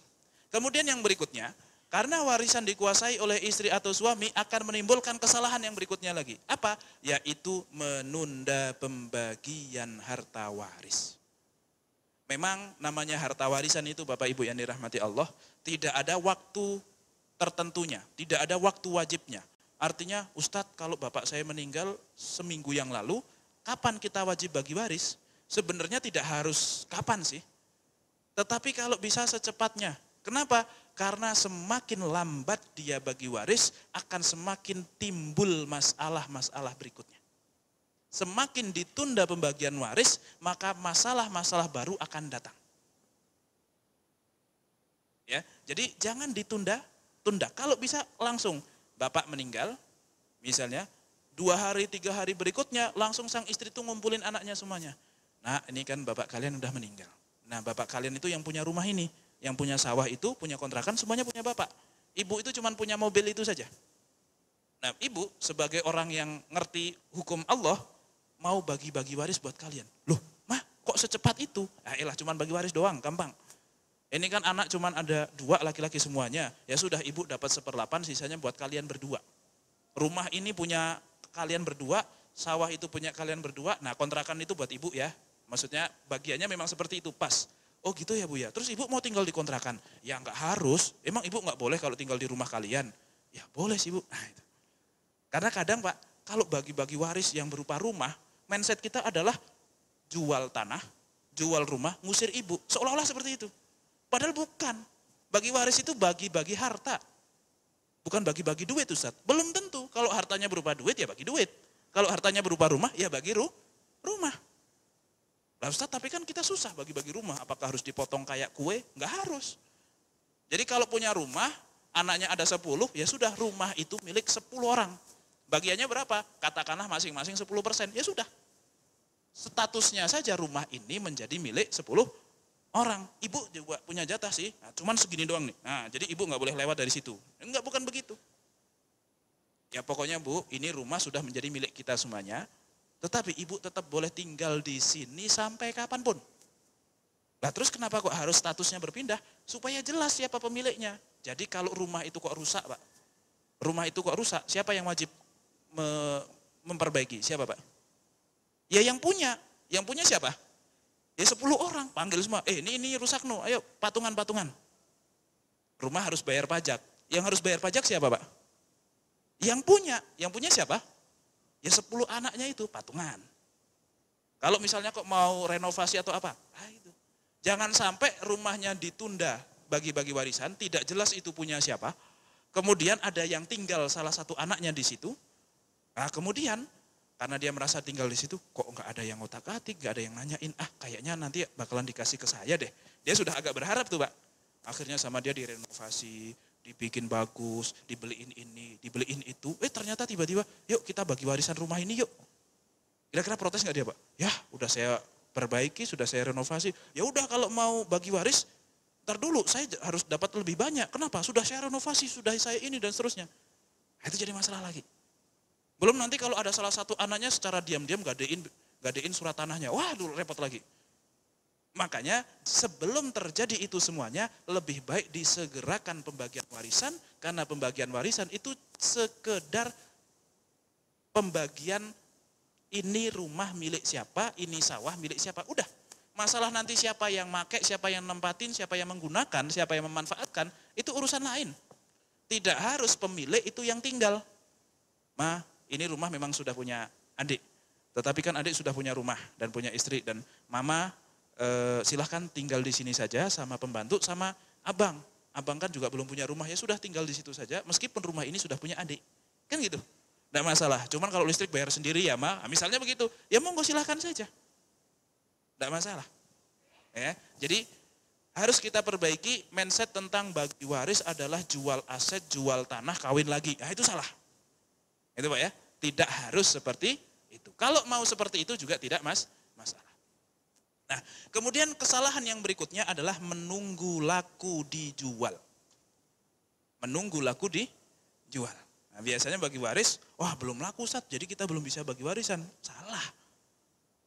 Kemudian yang berikutnya, karena warisan dikuasai oleh istri atau suami akan menimbulkan kesalahan yang berikutnya lagi. Apa? Yaitu menunda pembagian harta waris. Memang namanya harta warisan itu Bapak Ibu yang dirahmati Allah, tidak ada waktu tertentunya, tidak ada waktu wajibnya. Artinya, Ustadz kalau bapak saya meninggal seminggu yang lalu, kapan kita wajib bagi waris? Sebenarnya tidak harus kapan sih. Tetapi kalau bisa secepatnya. Kenapa? Karena semakin lambat dia bagi waris, akan semakin timbul masalah-masalah berikutnya. Semakin ditunda pembagian waris, maka masalah-masalah baru akan datang. Ya, jadi jangan ditunda-tunda. Kalau bisa langsung, bapak meninggal, misalnya 2 hari, 3 hari berikutnya, langsung sang istri itu ngumpulin anaknya semuanya. Nah, ini kan bapak kalian udah meninggal. Nah, bapak kalian itu yang punya rumah ini, yang punya sawah itu, punya kontrakan, semuanya punya bapak. Ibu itu cuma punya mobil itu saja. Nah, ibu sebagai orang yang ngerti hukum Allah, mau bagi-bagi waris buat kalian. Loh, mah kok secepat itu? Ah, elah cuma bagi waris doang, gampang. Ini kan anak cuma ada 2 laki-laki semuanya. Ya sudah, ibu dapat 1/8, sisanya buat kalian berdua. Rumah ini punya kalian berdua, sawah itu punya kalian berdua. Nah, kontrakan itu buat ibu ya. Maksudnya bagiannya memang seperti itu, pas. Oh gitu ya Bu ya, terus ibu mau tinggal di kontrakan? Ya enggak harus, emang ibu enggak boleh kalau tinggal di rumah kalian? Ya boleh sih Bu. Nah, itu. Karena kadang Pak, kalau bagi-bagi waris yang berupa rumah, mindset kita adalah jual tanah, jual rumah, ngusir ibu. Seolah-olah seperti itu. Padahal bukan. Bagi waris itu bagi-bagi harta. Bukan bagi-bagi duit Ustaz. Belum tentu, kalau hartanya berupa duit ya bagi duit. Kalau hartanya berupa rumah ya bagi rumah. Lah Ustaz, tapi kan kita susah bagi-bagi rumah. Apakah harus dipotong kayak kue? Enggak harus. Jadi kalau punya rumah, anaknya ada 10, ya sudah rumah itu milik 10 orang. Bagiannya berapa? Katakanlah masing-masing 10%, ya sudah. Statusnya saja rumah ini menjadi milik 10 orang. Ibu juga punya jatah sih, nah, cuman segini doang nih. Nah, jadi ibu nggak boleh lewat dari situ. Enggak, bukan begitu. Ya pokoknya Bu, ini rumah sudah menjadi milik kita semuanya. Tetapi ibu tetap boleh tinggal di sini sampai kapanpun. Nah terus kenapa kok harus statusnya berpindah? Supaya jelas siapa pemiliknya. Jadi kalau rumah itu kok rusak Pak, rumah itu kok rusak, siapa yang wajib memperbaiki? Siapa Pak? Ya yang punya siapa? Ya 10 orang, panggil semua, ini rusak no, ayo patungan. Rumah harus bayar pajak, yang harus bayar pajak siapa Pak? Yang punya siapa? Ya 10 anaknya itu patungan. Kalau misalnya kok mau renovasi atau apa? Ah itu. Jangan sampai rumahnya ditunda bagi-bagi warisan, tidak jelas itu punya siapa. Kemudian ada yang tinggal salah satu anaknya di situ. Nah kemudian karena dia merasa tinggal di situ, kok enggak ada yang ngotak-atik, enggak ada yang nanyain, kayaknya nanti bakalan dikasih ke saya deh. Dia sudah agak berharap tuh Pak. Akhirnya sama dia direnovasi, dibikin bagus, dibeliin ini, dibeliin itu. Ternyata tiba-tiba, yuk kita bagi warisan rumah ini yuk. Kira-kira protes nggak dia Pak? Ya udah saya perbaiki, sudah saya renovasi. Ya udah kalau mau bagi waris, ntar dulu saya harus dapat lebih banyak. Kenapa? Sudah saya renovasi, sudah saya ini dan seterusnya. Nah, itu jadi masalah lagi. Belum nanti kalau ada salah satu anaknya secara diam-diam gadein surat tanahnya. Wah dulu repot lagi. Makanya sebelum terjadi itu semuanya, lebih baik disegerakan pembagian warisan, karena pembagian warisan itu sekedar pembagian ini rumah milik siapa, ini sawah milik siapa, udah. Masalah nanti siapa yang make, siapa yang nempatin, siapa yang menggunakan, siapa yang memanfaatkan, itu urusan lain. Tidak harus pemilik itu yang tinggal. Ini rumah memang sudah punya adik, tetapi kan adik sudah punya rumah dan punya istri, dan mama silahkan tinggal di sini saja sama pembantu sama abang. Abang kan juga belum punya rumah, ya sudah tinggal di situ saja meskipun rumah ini sudah punya adik. Kan gitu. Tidak masalah. Cuman kalau listrik bayar sendiri ya misalnya begitu, ya monggo silahkan saja. Tidak masalah. Ya, jadi harus kita perbaiki mindset tentang bagi waris adalah jual aset, jual tanah, kawin lagi. Nah itu salah. Itu Pak ya. Tidak harus seperti itu. Kalau mau seperti itu juga tidak masalah. Nah, kemudian kesalahan yang berikutnya adalah menunggu laku dijual. Menunggu laku dijual. Nah, biasanya bagi waris, wah belum laku Ustaz, jadi kita belum bisa bagi warisan. Salah.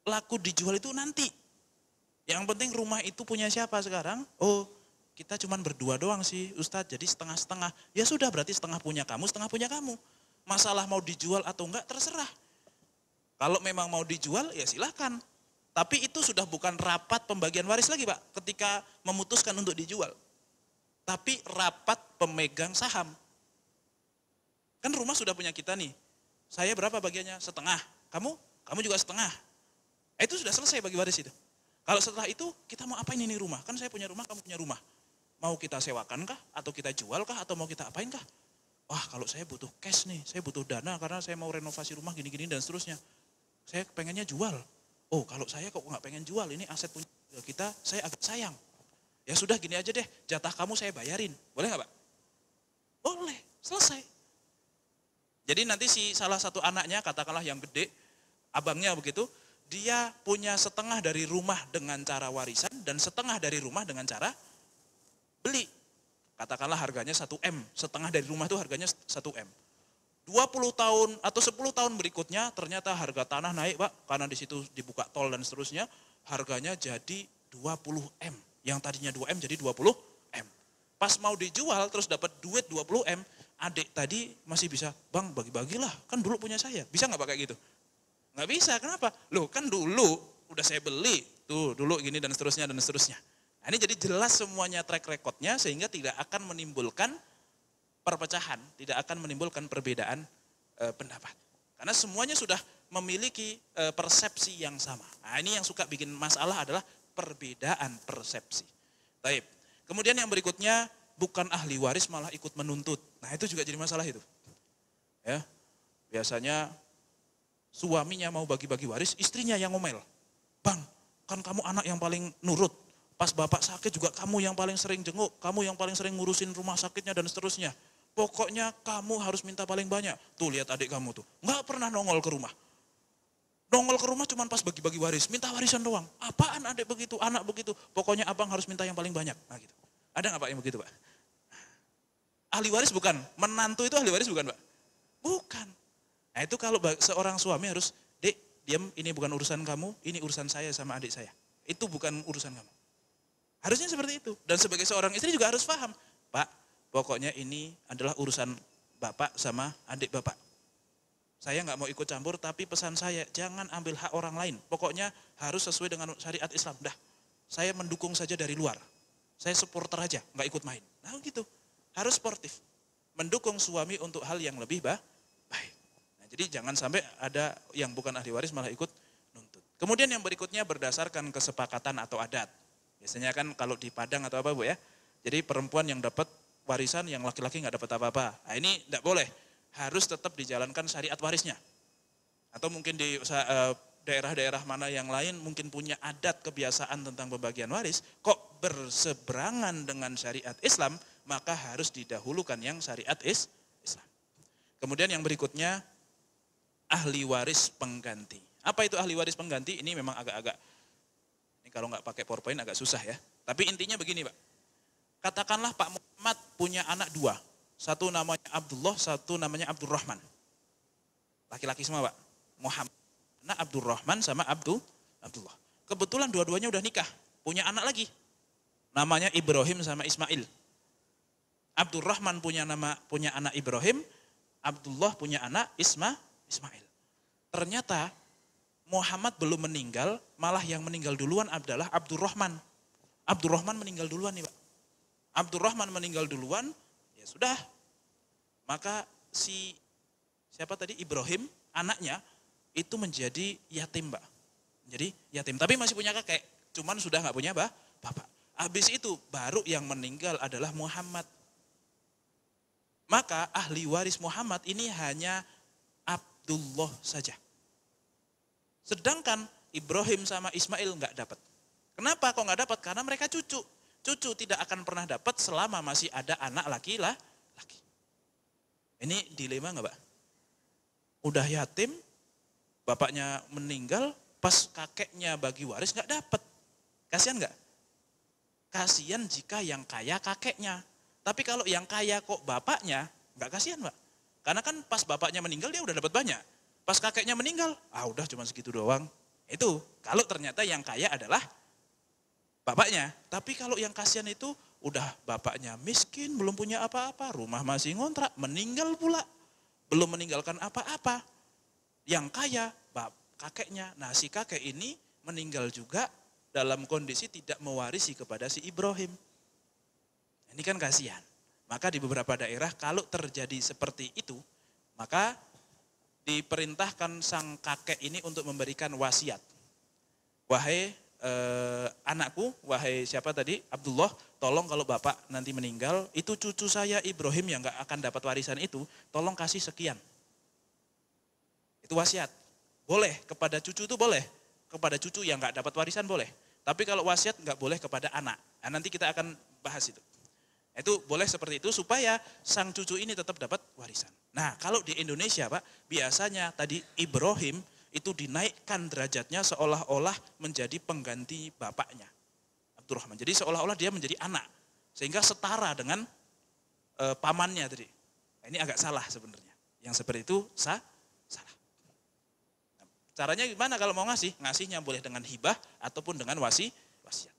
Laku dijual itu nanti. Yang penting rumah itu punya siapa sekarang? Oh, kita cuma berdua doang sih Ustaz, jadi setengah-setengah. Ya sudah, berarti setengah punya kamu, setengah punya kamu. Masalah mau dijual atau enggak terserah. Kalau memang mau dijual ya silahkan. Tapi itu sudah bukan rapat pembagian waris lagi Pak, ketika memutuskan untuk dijual. Tapi rapat pemegang saham. Kan rumah sudah punya kita nih. Saya berapa bagiannya? Setengah. Kamu juga setengah. Itu sudah selesai bagi waris itu. Kalau setelah itu kita mau apain ini rumah? Kan saya punya rumah, kamu punya rumah. Mau kita sewakan kah? Atau kita jual kah? Atau mau kita apain kah? Wah kalau saya butuh cash nih, saya butuh dana karena saya mau renovasi rumah gini-gini dan seterusnya. Saya pengennya jual. Oh kalau saya kok nggak pengen jual, ini aset punya kita, saya agak sayang. Ya sudah gini aja deh, jatah kamu saya bayarin. Boleh nggak Pak? Boleh, selesai. Jadi nanti si salah satu anaknya, katakanlah yang gede, abangnya begitu, dia punya setengah dari rumah dengan cara warisan dan setengah dari rumah dengan cara beli. Katakanlah harganya 1M, setengah dari rumah itu harganya 1M. 20 tahun atau 10 tahun berikutnya ternyata harga tanah naik Pak, karena di situ dibuka tol dan seterusnya, harganya jadi 20M. Yang tadinya 2M jadi 20M. Pas mau dijual terus dapat duit 20M, adik tadi masih bisa, bang bagi-bagilah, kan dulu punya saya. Bisa nggak Pak kayak gitu? Nggak bisa, kenapa? Loh kan dulu udah saya beli, tuh dulu gini dan seterusnya dan seterusnya. Nah, ini jadi jelas semuanya track recordnya sehingga tidak akan menimbulkan perpecahan, tidak akan menimbulkan perbedaan pendapat. Karena semuanya sudah memiliki persepsi yang sama. Nah ini yang suka bikin masalah adalah perbedaan persepsi. Baik. Kemudian yang berikutnya bukan ahli waris malah ikut menuntut. Nah itu juga jadi masalah itu. Ya, biasanya suaminya mau bagi-bagi waris, istrinya yang ngomel. Bang, kan kamu anak yang paling nurut. Pas bapak sakit juga kamu yang paling sering jenguk, kamu yang paling sering ngurusin rumah sakitnya dan seterusnya. Pokoknya kamu harus minta paling banyak. Tuh lihat adik kamu tuh, nggak pernah nongol ke rumah. Nongol ke rumah cuma pas bagi-bagi waris, minta warisan doang. Apaan adik begitu, anak begitu, pokoknya abang harus minta yang paling banyak. Nah gitu. Ada nggak Pak yang begitu Pak? Ahli waris bukan, menantu itu ahli waris bukan Pak? Bukan. Nah itu kalau seorang suami harus, dek diam, ini bukan urusan kamu, ini urusan saya sama adik saya. Itu bukan urusan kamu. Harusnya seperti itu. Dan sebagai seorang istri juga harus paham. Pak, pokoknya ini adalah urusan bapak sama adik bapak. Saya nggak mau ikut campur, tapi pesan saya, jangan ambil hak orang lain. Pokoknya harus sesuai dengan syariat Islam. Dah, saya mendukung saja dari luar. Saya supporter aja, nggak ikut main. Nah gitu, harus sportif. Mendukung suami untuk hal yang lebih baik. Nah, jadi jangan sampai ada yang bukan ahli waris malah ikut nuntut. Kemudian yang berikutnya berdasarkan kesepakatan atau adat. Biasanya kan kalau di Padang atau apa Bu ya, jadi perempuan yang dapat warisan, yang laki-laki nggak dapat apa-apa. Nah ini tidak boleh, harus tetap dijalankan syariat warisnya. Atau mungkin di daerah-daerah mana yang lain mungkin punya adat kebiasaan tentang pembagian waris, kok berseberangan dengan syariat Islam, maka harus didahulukan yang syariat Islam. Kemudian yang berikutnya, ahli waris pengganti. Apa itu ahli waris pengganti? Ini memang agak-agak, kalau nggak pakai PowerPoint agak susah ya. Tapi intinya begini Pak. Katakanlah Pak Muhammad punya anak dua. Satu namanya Abdullah, satu namanya Abdurrahman. Laki-laki semua Pak. Muhammad, anak Abdurrahman sama Abdullah. Kebetulan dua-duanya udah nikah. Punya anak lagi. Namanya Ibrahim sama Ismail. Abdurrahman punya anak Ibrahim. Abdullah punya anak Ismail. Ternyata Muhammad belum meninggal, malah yang meninggal duluan adalah Abdurrahman. Abdurrahman meninggal duluan nih Pak. Abdurrahman meninggal duluan, ya sudah. Maka siapa tadi Ibrahim, anaknya itu menjadi yatim Pak. Jadi yatim, tapi masih punya kakek, cuman sudah nggak punya bapak. Habis itu baru yang meninggal adalah Muhammad. Maka ahli waris Muhammad ini hanya Abdullah saja. Sedangkan Ibrahim sama Ismail nggak dapat. Kenapa kok nggak dapat? Karena mereka cucu. Cucu tidak akan pernah dapat selama masih ada anak laki-laki. Ini dilema nggak Pak? Udah yatim, bapaknya meninggal, pas kakeknya bagi waris nggak dapat. Kasihan nggak? Kasihan jika yang kaya kakeknya. Tapi kalau yang kaya kok bapaknya, nggak kasihan Pak. Karena kan pas bapaknya meninggal dia udah dapat banyak. Pas kakeknya meninggal, udah cuma segitu doang. Itu kalau ternyata yang kaya adalah bapaknya. Tapi kalau yang kasihan itu udah bapaknya miskin, belum punya apa-apa, rumah masih ngontrak, meninggal pula. Belum meninggalkan apa-apa. Yang kaya kakeknya. Nah si kakek ini meninggal juga dalam kondisi tidak mewarisi kepada si Ibrahim. Ini kan kasihan. Maka di beberapa daerah kalau terjadi seperti itu, Maka diperintahkan sang kakek ini untuk memberikan wasiat. Wahai anakku, wahai siapa tadi? Abdullah, tolong kalau bapak nanti meninggal, itu cucu saya Ibrahim yang gak akan dapat warisan itu, tolong kasih sekian. Itu wasiat. Boleh, kepada cucu itu boleh. Kepada cucu yang gak dapat warisan boleh. Tapi kalau wasiat gak boleh kepada anak. Nah, nanti kita akan bahas itu. Itu boleh seperti itu supaya sang cucu ini tetap dapat warisan. Nah kalau di Indonesia Pak, biasanya tadi Ibrahim itu dinaikkan derajatnya seolah-olah menjadi pengganti bapaknya, Abdurrahman. Jadi seolah-olah dia menjadi anak, sehingga setara dengan pamannya tadi. Nah, ini agak salah sebenarnya. Yang seperti itu salah. Nah, caranya gimana kalau mau ngasih? Ngasihnya boleh dengan hibah ataupun dengan wasiat.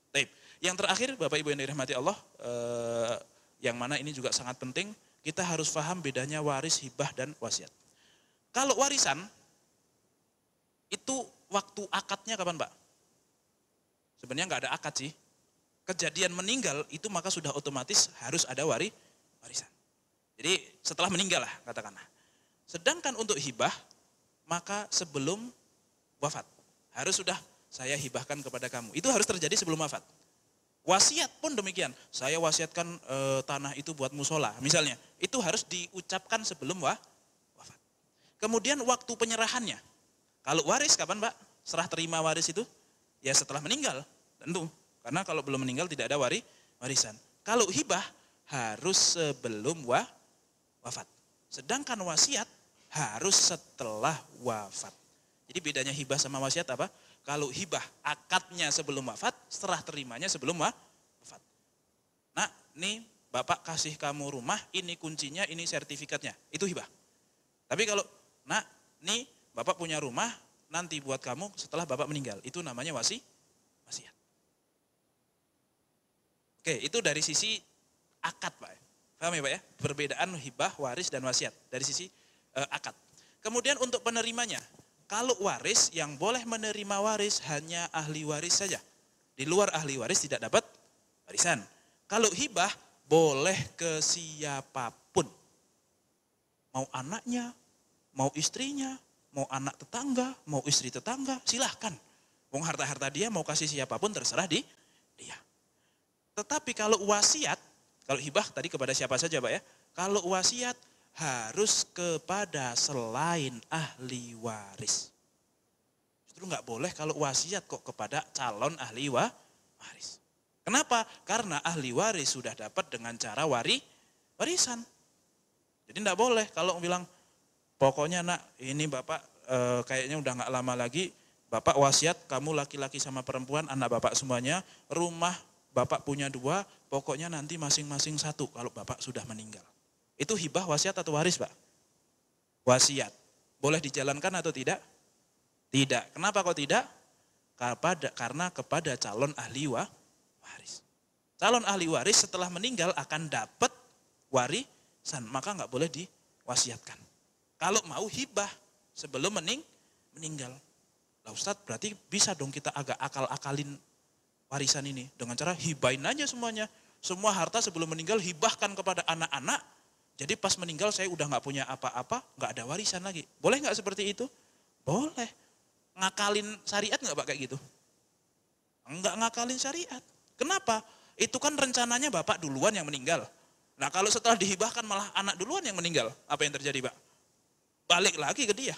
Baik. Yang terakhir Bapak Ibu yang dirahmati Allah, yang mana ini juga sangat penting, kita harus paham bedanya waris, hibah, dan wasiat. Kalau warisan, itu waktu akadnya kapan Pak? Sebenarnya nggak ada akad sih. Kejadian meninggal itu maka sudah otomatis harus ada warisan. Jadi setelah meninggal lah katakanlah. Sedangkan untuk hibah, maka sebelum wafat. Harus sudah saya hibahkan kepada kamu. Itu harus terjadi sebelum wafat. Wasiat pun demikian. Saya wasiatkan tanah itu buat musola misalnya. Itu harus diucapkan sebelum wafat. Kemudian waktu penyerahannya. Kalau waris kapan Pak? Serah terima waris itu? Ya setelah meninggal tentu. Karena kalau belum meninggal tidak ada warisan. Kalau hibah harus sebelum wafat. Sedangkan wasiat harus setelah wafat. Jadi bedanya hibah sama wasiat apa? Kalau hibah akadnya sebelum wafat, serah terimanya sebelum wafat. Nah, nih Bapak kasih kamu rumah, ini kuncinya, ini sertifikatnya. Itu hibah. Tapi kalau, nah, nih Bapak punya rumah, nanti buat kamu setelah Bapak meninggal. Itu namanya wasiat. Oke, itu dari sisi akad Pak. Paham ya Pak ya? Perbedaan hibah, waris, dan wasiat. Dari sisi akad. Kemudian untuk penerimanya. Kalau waris, yang boleh menerima waris hanya ahli waris saja. Di luar ahli waris tidak dapat warisan. Kalau hibah, boleh ke siapapun. Mau anaknya, mau istrinya, mau anak tetangga, mau istri tetangga, silahkan. Wong harta-harta dia mau kasih siapapun terserah dia. Tetapi kalau wasiat, kalau hibah tadi kepada siapa saja Pak ya. Kalau wasiat, harus kepada selain ahli waris. Justru nggak boleh kalau wasiat kok kepada calon ahli waris. Kenapa? Karena ahli waris sudah dapat dengan cara warisan. Jadi nggak boleh kalau bilang, pokoknya nak ini Bapak kayaknya udah nggak lama lagi, Bapak wasiat kamu laki-laki sama perempuan, anak Bapak semuanya, rumah Bapak punya 2, pokoknya nanti masing-masing 1 kalau Bapak sudah meninggal. Itu hibah, wasiat, atau waris Pak? Wasiat. Boleh dijalankan atau tidak? Tidak. Kenapa kok tidak? Karena kepada calon ahli waris. Calon ahli waris setelah meninggal akan dapat warisan, maka nggak boleh diwasiatkan. Kalau mau hibah sebelum meninggal. Lah Ustadz, berarti bisa dong kita agak akal-akalin warisan ini. Dengan cara hibahin aja semuanya. Semua harta sebelum meninggal hibahkan kepada anak-anak. Jadi pas meninggal saya udah gak punya apa-apa, gak ada warisan lagi. Boleh gak seperti itu? Boleh. Ngakalin syariat gak Pak kayak gitu? Enggak ngakalin syariat. Kenapa? Itu kan rencananya Bapak duluan yang meninggal. Nah kalau setelah dihibahkan malah anak duluan yang meninggal, apa yang terjadi Pak? Balik lagi ke dia.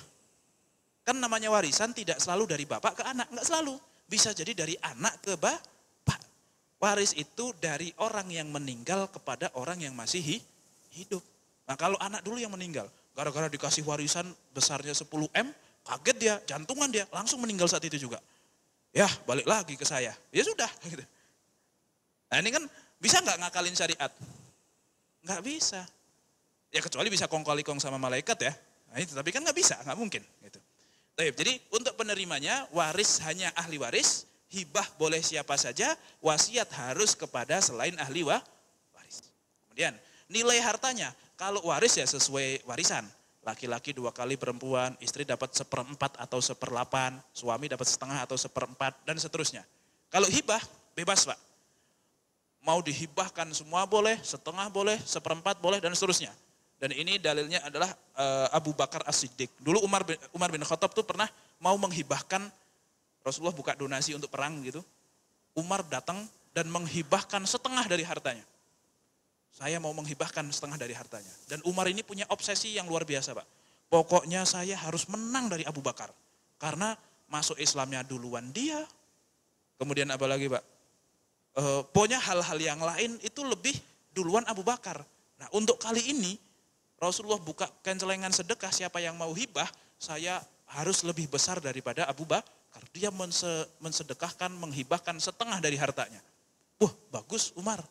Kan namanya warisan tidak selalu dari Bapak ke anak, enggak selalu. Bisa jadi dari anak ke Bapak. Waris itu dari orang yang meninggal kepada orang yang masih hidup. Nah kalau anak dulu yang meninggal, gara-gara dikasih warisan besarnya 10 M, kaget dia, jantungan dia, langsung meninggal saat itu juga. Ya balik lagi ke saya, ya sudah. Gitu. Nah ini kan bisa nggak ngakalin syariat? Nggak bisa. Ya kecuali bisa kong-kali-kong sama malaikat ya. Nah itu, tapi kan nggak bisa, nggak mungkin. Gitu. Jadi untuk penerimanya waris hanya ahli waris, hibah boleh siapa saja, wasiat harus kepada selain ahli waris. Kemudian nilai hartanya, kalau waris ya sesuai warisan. Laki-laki 2 kali perempuan, istri dapat 1/4 atau 1/8, suami dapat setengah atau 1/4 dan seterusnya. Kalau hibah, bebas Pak. Mau dihibahkan semua boleh, setengah boleh, 1/4 boleh dan seterusnya. Dan ini dalilnya adalah Abu Bakar As-Siddiq. Dulu Umar bin Khattab tuh pernah mau menghibahkan, Rasulullah buka donasi untuk perang gitu. Umar datang dan menghibahkan setengah dari hartanya. Saya mau menghibahkan setengah dari hartanya. Dan Umar ini punya obsesi yang luar biasa, Pak. Pokoknya saya harus menang dari Abu Bakar. Karena masuk Islamnya duluan dia. Kemudian apa lagi, Pak? Pokoknya hal-hal yang lain itu lebih duluan Abu Bakar. Nah, untuk kali ini Rasulullah buka kencelengan sedekah, siapa yang mau hibah, saya harus lebih besar daripada Abu Bakar. Dia mensedekahkan, menghibahkan setengah dari hartanya. Wah, bagus Umar.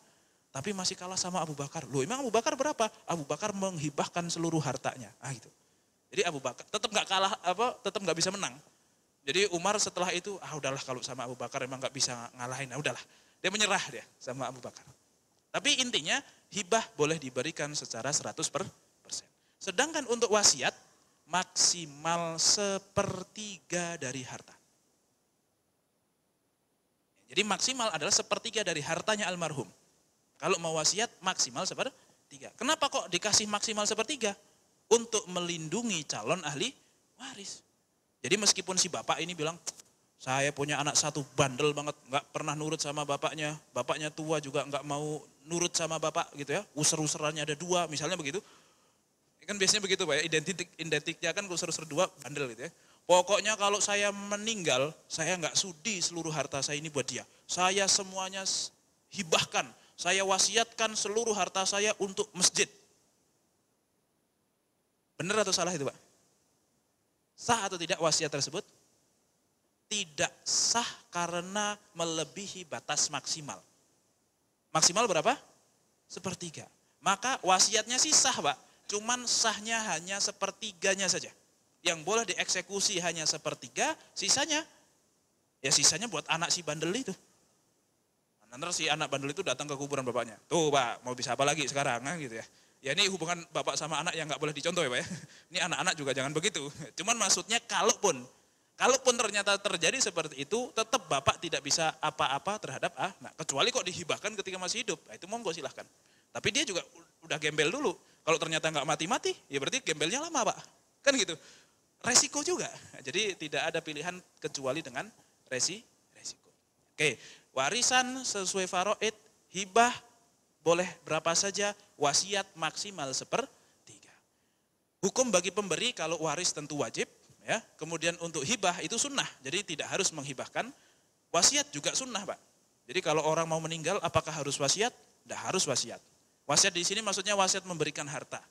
Tapi masih kalah sama Abu Bakar. Loh, emang Abu Bakar berapa? Abu Bakar menghibahkan seluruh hartanya. Gitu. Jadi Abu Bakar tetap nggak kalah, tetap nggak bisa menang. Jadi Umar setelah itu, udahlah kalau sama Abu Bakar emang nggak bisa ngalahin, udahlah. Dia menyerah dia sama Abu Bakar. Tapi intinya hibah boleh diberikan secara 100%. Sedangkan untuk wasiat maksimal 1/3 dari harta. Jadi maksimal adalah 1/3 dari hartanya almarhum. Kalau mau wasiat maksimal 1/3. Kenapa kok dikasih maksimal 1/3? Untuk melindungi calon ahli waris. Jadi meskipun si bapak ini bilang, saya punya anak satu bandel banget, nggak pernah nurut sama bapaknya tua juga nggak mau nurut sama bapak gitu ya, user-userannya ada 2 misalnya begitu. Kan biasanya begitu Pak ya, identiknya kan user-user 2 bandel gitu ya. Pokoknya kalau saya meninggal, saya nggak sudi seluruh harta saya ini buat dia. Saya semuanya hibahkan. Saya wasiatkan seluruh harta saya untuk masjid. Benar atau salah itu Pak? Sah atau tidak wasiat tersebut? Tidak sah karena melebihi batas maksimal. Maksimal berapa? 1/3. Maka wasiatnya sih sah Pak. Cuman sahnya hanya 1/3-nya saja. Yang boleh dieksekusi hanya 1/3, sisanya buat anak si bandel itu. Nanti si anak bandel itu datang ke kuburan bapaknya. Tuh Pak, mau bisa apa lagi sekarang gitu ya. Ya ini hubungan bapak sama anak yang nggak boleh dicontoh ya Pak ya. Ini anak-anak juga jangan begitu. Cuman maksudnya kalaupun ternyata terjadi seperti itu, tetap bapak tidak bisa apa-apa terhadap anak. Kecuali kok dihibahkan ketika masih hidup, nah, itu monggo silahkan. Tapi dia juga udah gembel dulu. Kalau ternyata nggak mati-mati, ya berarti gembelnya lama Pak. Kan gitu. Resiko juga. Jadi tidak ada pilihan kecuali dengan resiko. Oke, warisan sesuai faraid, hibah boleh berapa saja, wasiat maksimal 1/3. Hukum bagi pemberi kalau waris tentu wajib, ya. Kemudian untuk hibah itu sunnah, jadi tidak harus menghibahkan. Wasiat juga sunnah Pak. Jadi kalau orang mau meninggal, apakah harus wasiat? Tidak harus wasiat. Wasiat di sini maksudnya wasiat memberikan harta.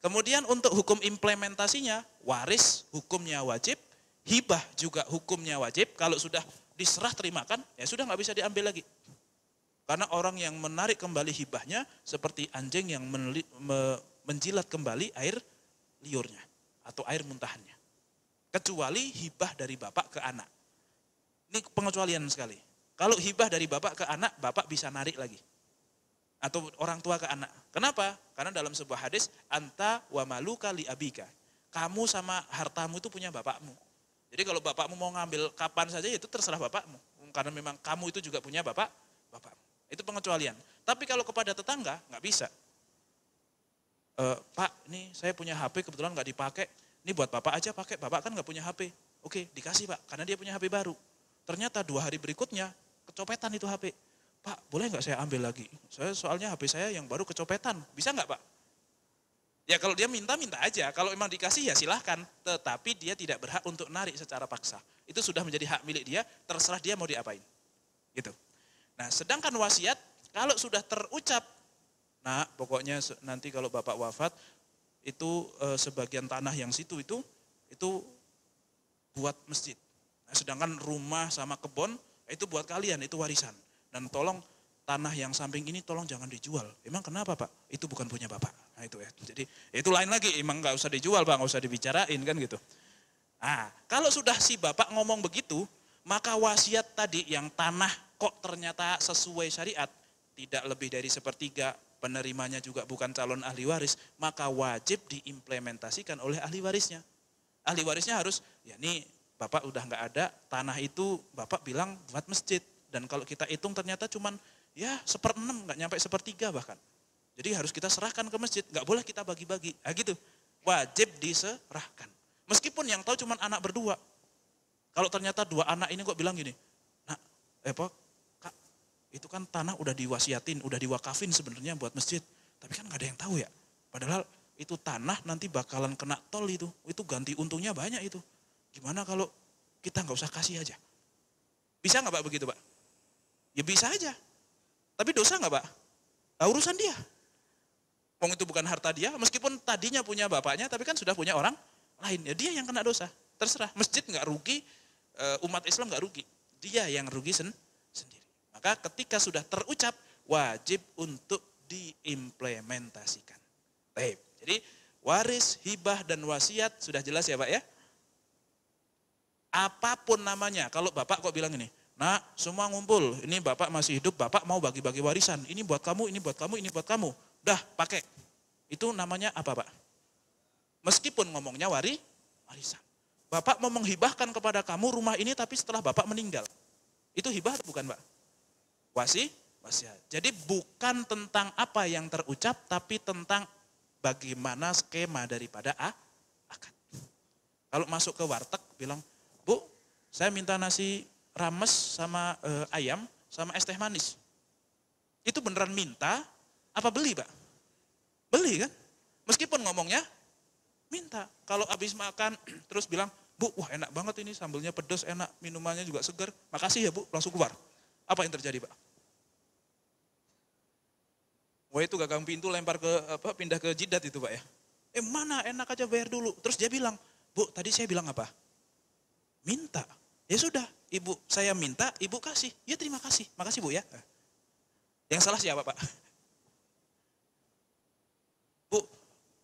Kemudian untuk hukum implementasinya, waris hukumnya wajib, hibah juga hukumnya wajib. Kalau sudah diserah terimakan, ya sudah nggak bisa diambil lagi. Karena orang yang menarik kembali hibahnya seperti anjing yang menjilat kembali air liurnya atau air muntahannya. Kecuali hibah dari bapak ke anak. Ini pengecualian sekali. Kalau hibah dari bapak ke anak, bapak bisa narik lagi. Atau orang tua ke anak. Kenapa? Karena dalam sebuah hadis, anta wa maluka li abika. Kamu sama hartamu itu punya bapakmu. Jadi kalau bapakmu mau ngambil kapan saja, itu terserah bapakmu. Karena memang kamu itu juga punya bapakmu. Itu pengecualian. Tapi kalau kepada tetangga, nggak bisa. Pak, nih saya punya HP kebetulan nggak dipakai. Ini buat bapak aja pakai, bapak kan nggak punya HP. Oke, dikasih Pak, karena dia punya HP baru. Ternyata 2 hari berikutnya, kecopetan itu HP. Pak, boleh nggak saya ambil lagi? Soalnya HP saya yang baru kecopetan. Bisa nggak Pak? Ya kalau dia minta aja. Kalau memang dikasih ya silahkan. Tetapi dia tidak berhak untuk narik secara paksa. Itu sudah menjadi hak milik dia, terserah dia mau diapain. Gitu. Nah sedangkan wasiat, kalau sudah terucap, nah pokoknya nanti kalau bapak wafat, itu sebagian tanah yang situ itu buat masjid. Nah, sedangkan rumah sama kebun, itu buat kalian, itu warisan. Dan tolong tanah yang samping ini tolong jangan dijual. Emang kenapa Pak? Itu bukan punya Bapak. Nah itu ya. Jadi itu lain lagi, emang nggak usah dijual Pak, nggak usah dibicarain kan gitu. Nah kalau sudah si Bapak ngomong begitu, maka wasiat tadi yang tanah kok ternyata sesuai syariat, tidak lebih dari 1/3, penerimanya juga bukan calon ahli waris, maka wajib diimplementasikan oleh ahli warisnya. Ahli warisnya harus, ya nih Bapak udah nggak ada, tanah itu Bapak bilang buat masjid. Dan kalau kita hitung ternyata cuman ya 1/6, nggak nyampe 1/3 bahkan. Jadi harus kita serahkan ke masjid, nggak boleh kita bagi-bagi. Nah gitu, wajib diserahkan. Meskipun yang tahu cuma anak berdua. Kalau ternyata dua anak ini kok bilang gini, nak, kak, itu kan tanah udah diwasiatin, udah diwakafin sebenarnya buat masjid. Tapi kan nggak ada yang tahu ya. Padahal itu tanah nanti bakalan kena tol itu ganti untungnya banyak itu. Gimana kalau kita nggak usah kasih aja? Bisa nggak Pak begitu Pak? Ya bisa aja. Tapi dosa nggak Pak? Nah, urusan dia. Wong itu bukan harta dia, meskipun tadinya punya bapaknya, tapi kan sudah punya orang lain. Ya dia yang kena dosa. Terserah, masjid nggak rugi, umat Islam nggak rugi. Dia yang rugi sendiri. Maka ketika sudah terucap, wajib untuk diimplementasikan. Baik. Jadi waris, hibah, dan wasiat sudah jelas ya Pak ya? Apapun namanya, kalau Bapak kok bilang ini, nak semua ngumpul, ini Bapak masih hidup, Bapak mau bagi-bagi warisan, ini buat kamu, ini buat kamu, ini buat kamu. Dah pakai. Itu namanya apa Pak? Meskipun ngomongnya warisan. Bapak mau menghibahkan kepada kamu rumah ini tapi setelah Bapak meninggal. Itu hibah bukan Pak? Wasiat. Jadi bukan tentang apa yang terucap tapi tentang bagaimana skema daripada akad. Kalau masuk ke warteg bilang, Bu, saya minta nasi rames sama ayam sama es teh manis. Itu beneran minta apa beli Pak? Beli kan? Meskipun ngomongnya minta. Kalau habis makan terus bilang, Bu, wah enak banget ini sambelnya pedas, enak, minumannya juga segar. Makasih ya Bu, langsung keluar. Apa yang terjadi Pak? Wah itu gagang pintu lempar ke pindah ke jidat itu Pak ya. Mana enak aja bayar dulu. Terus dia bilang, Bu, tadi saya bilang apa? Minta. Ya sudah, Ibu saya minta, Ibu kasih. Ya terima kasih. Makasih Bu ya. Yang salah siapa Pak? Bu,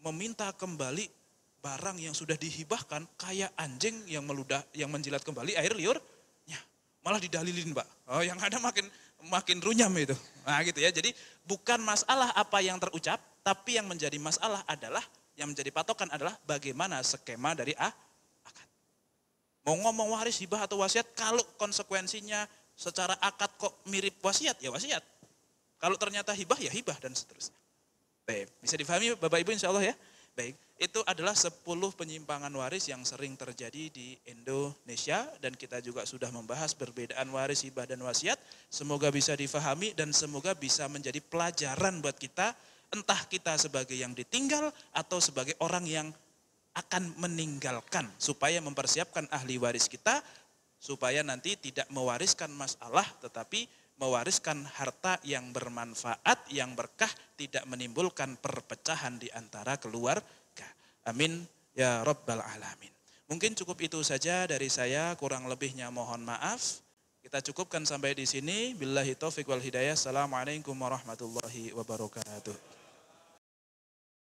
meminta kembali barang yang sudah dihibahkan kayak anjing yang menjilat kembali air liurnya. Malah didalilin Pak. Oh yang ada makin runyam itu. Nah gitu ya. Jadi bukan masalah apa yang terucap, tapi yang menjadi masalah adalah, yang menjadi patokan adalah bagaimana skema dari akad. Mau ngomong waris, hibah atau wasiat, kalau konsekuensinya secara akad kok mirip wasiat, ya wasiat. Kalau ternyata hibah, ya hibah dan seterusnya. Baik, bisa difahami Bapak Ibu insya Allah ya. Baik, itu adalah 10 penyimpangan waris yang sering terjadi di Indonesia dan kita juga sudah membahas perbedaan waris, hibah dan wasiat. Semoga bisa difahami dan semoga bisa menjadi pelajaran buat kita, entah kita sebagai yang ditinggal atau sebagai orang yang akan meninggalkan, supaya mempersiapkan ahli waris kita supaya nanti tidak mewariskan masalah tetapi mewariskan harta yang bermanfaat, yang berkah, tidak menimbulkan perpecahan di antara keluarga. Amin ya rabbal alamin. Mungkin cukup itu saja dari saya, kurang lebihnya mohon maaf. Kita cukupkan sampai di sini. Billahi taufiq wal hidayah. Assalamualaikum warahmatullahi wabarakatuh.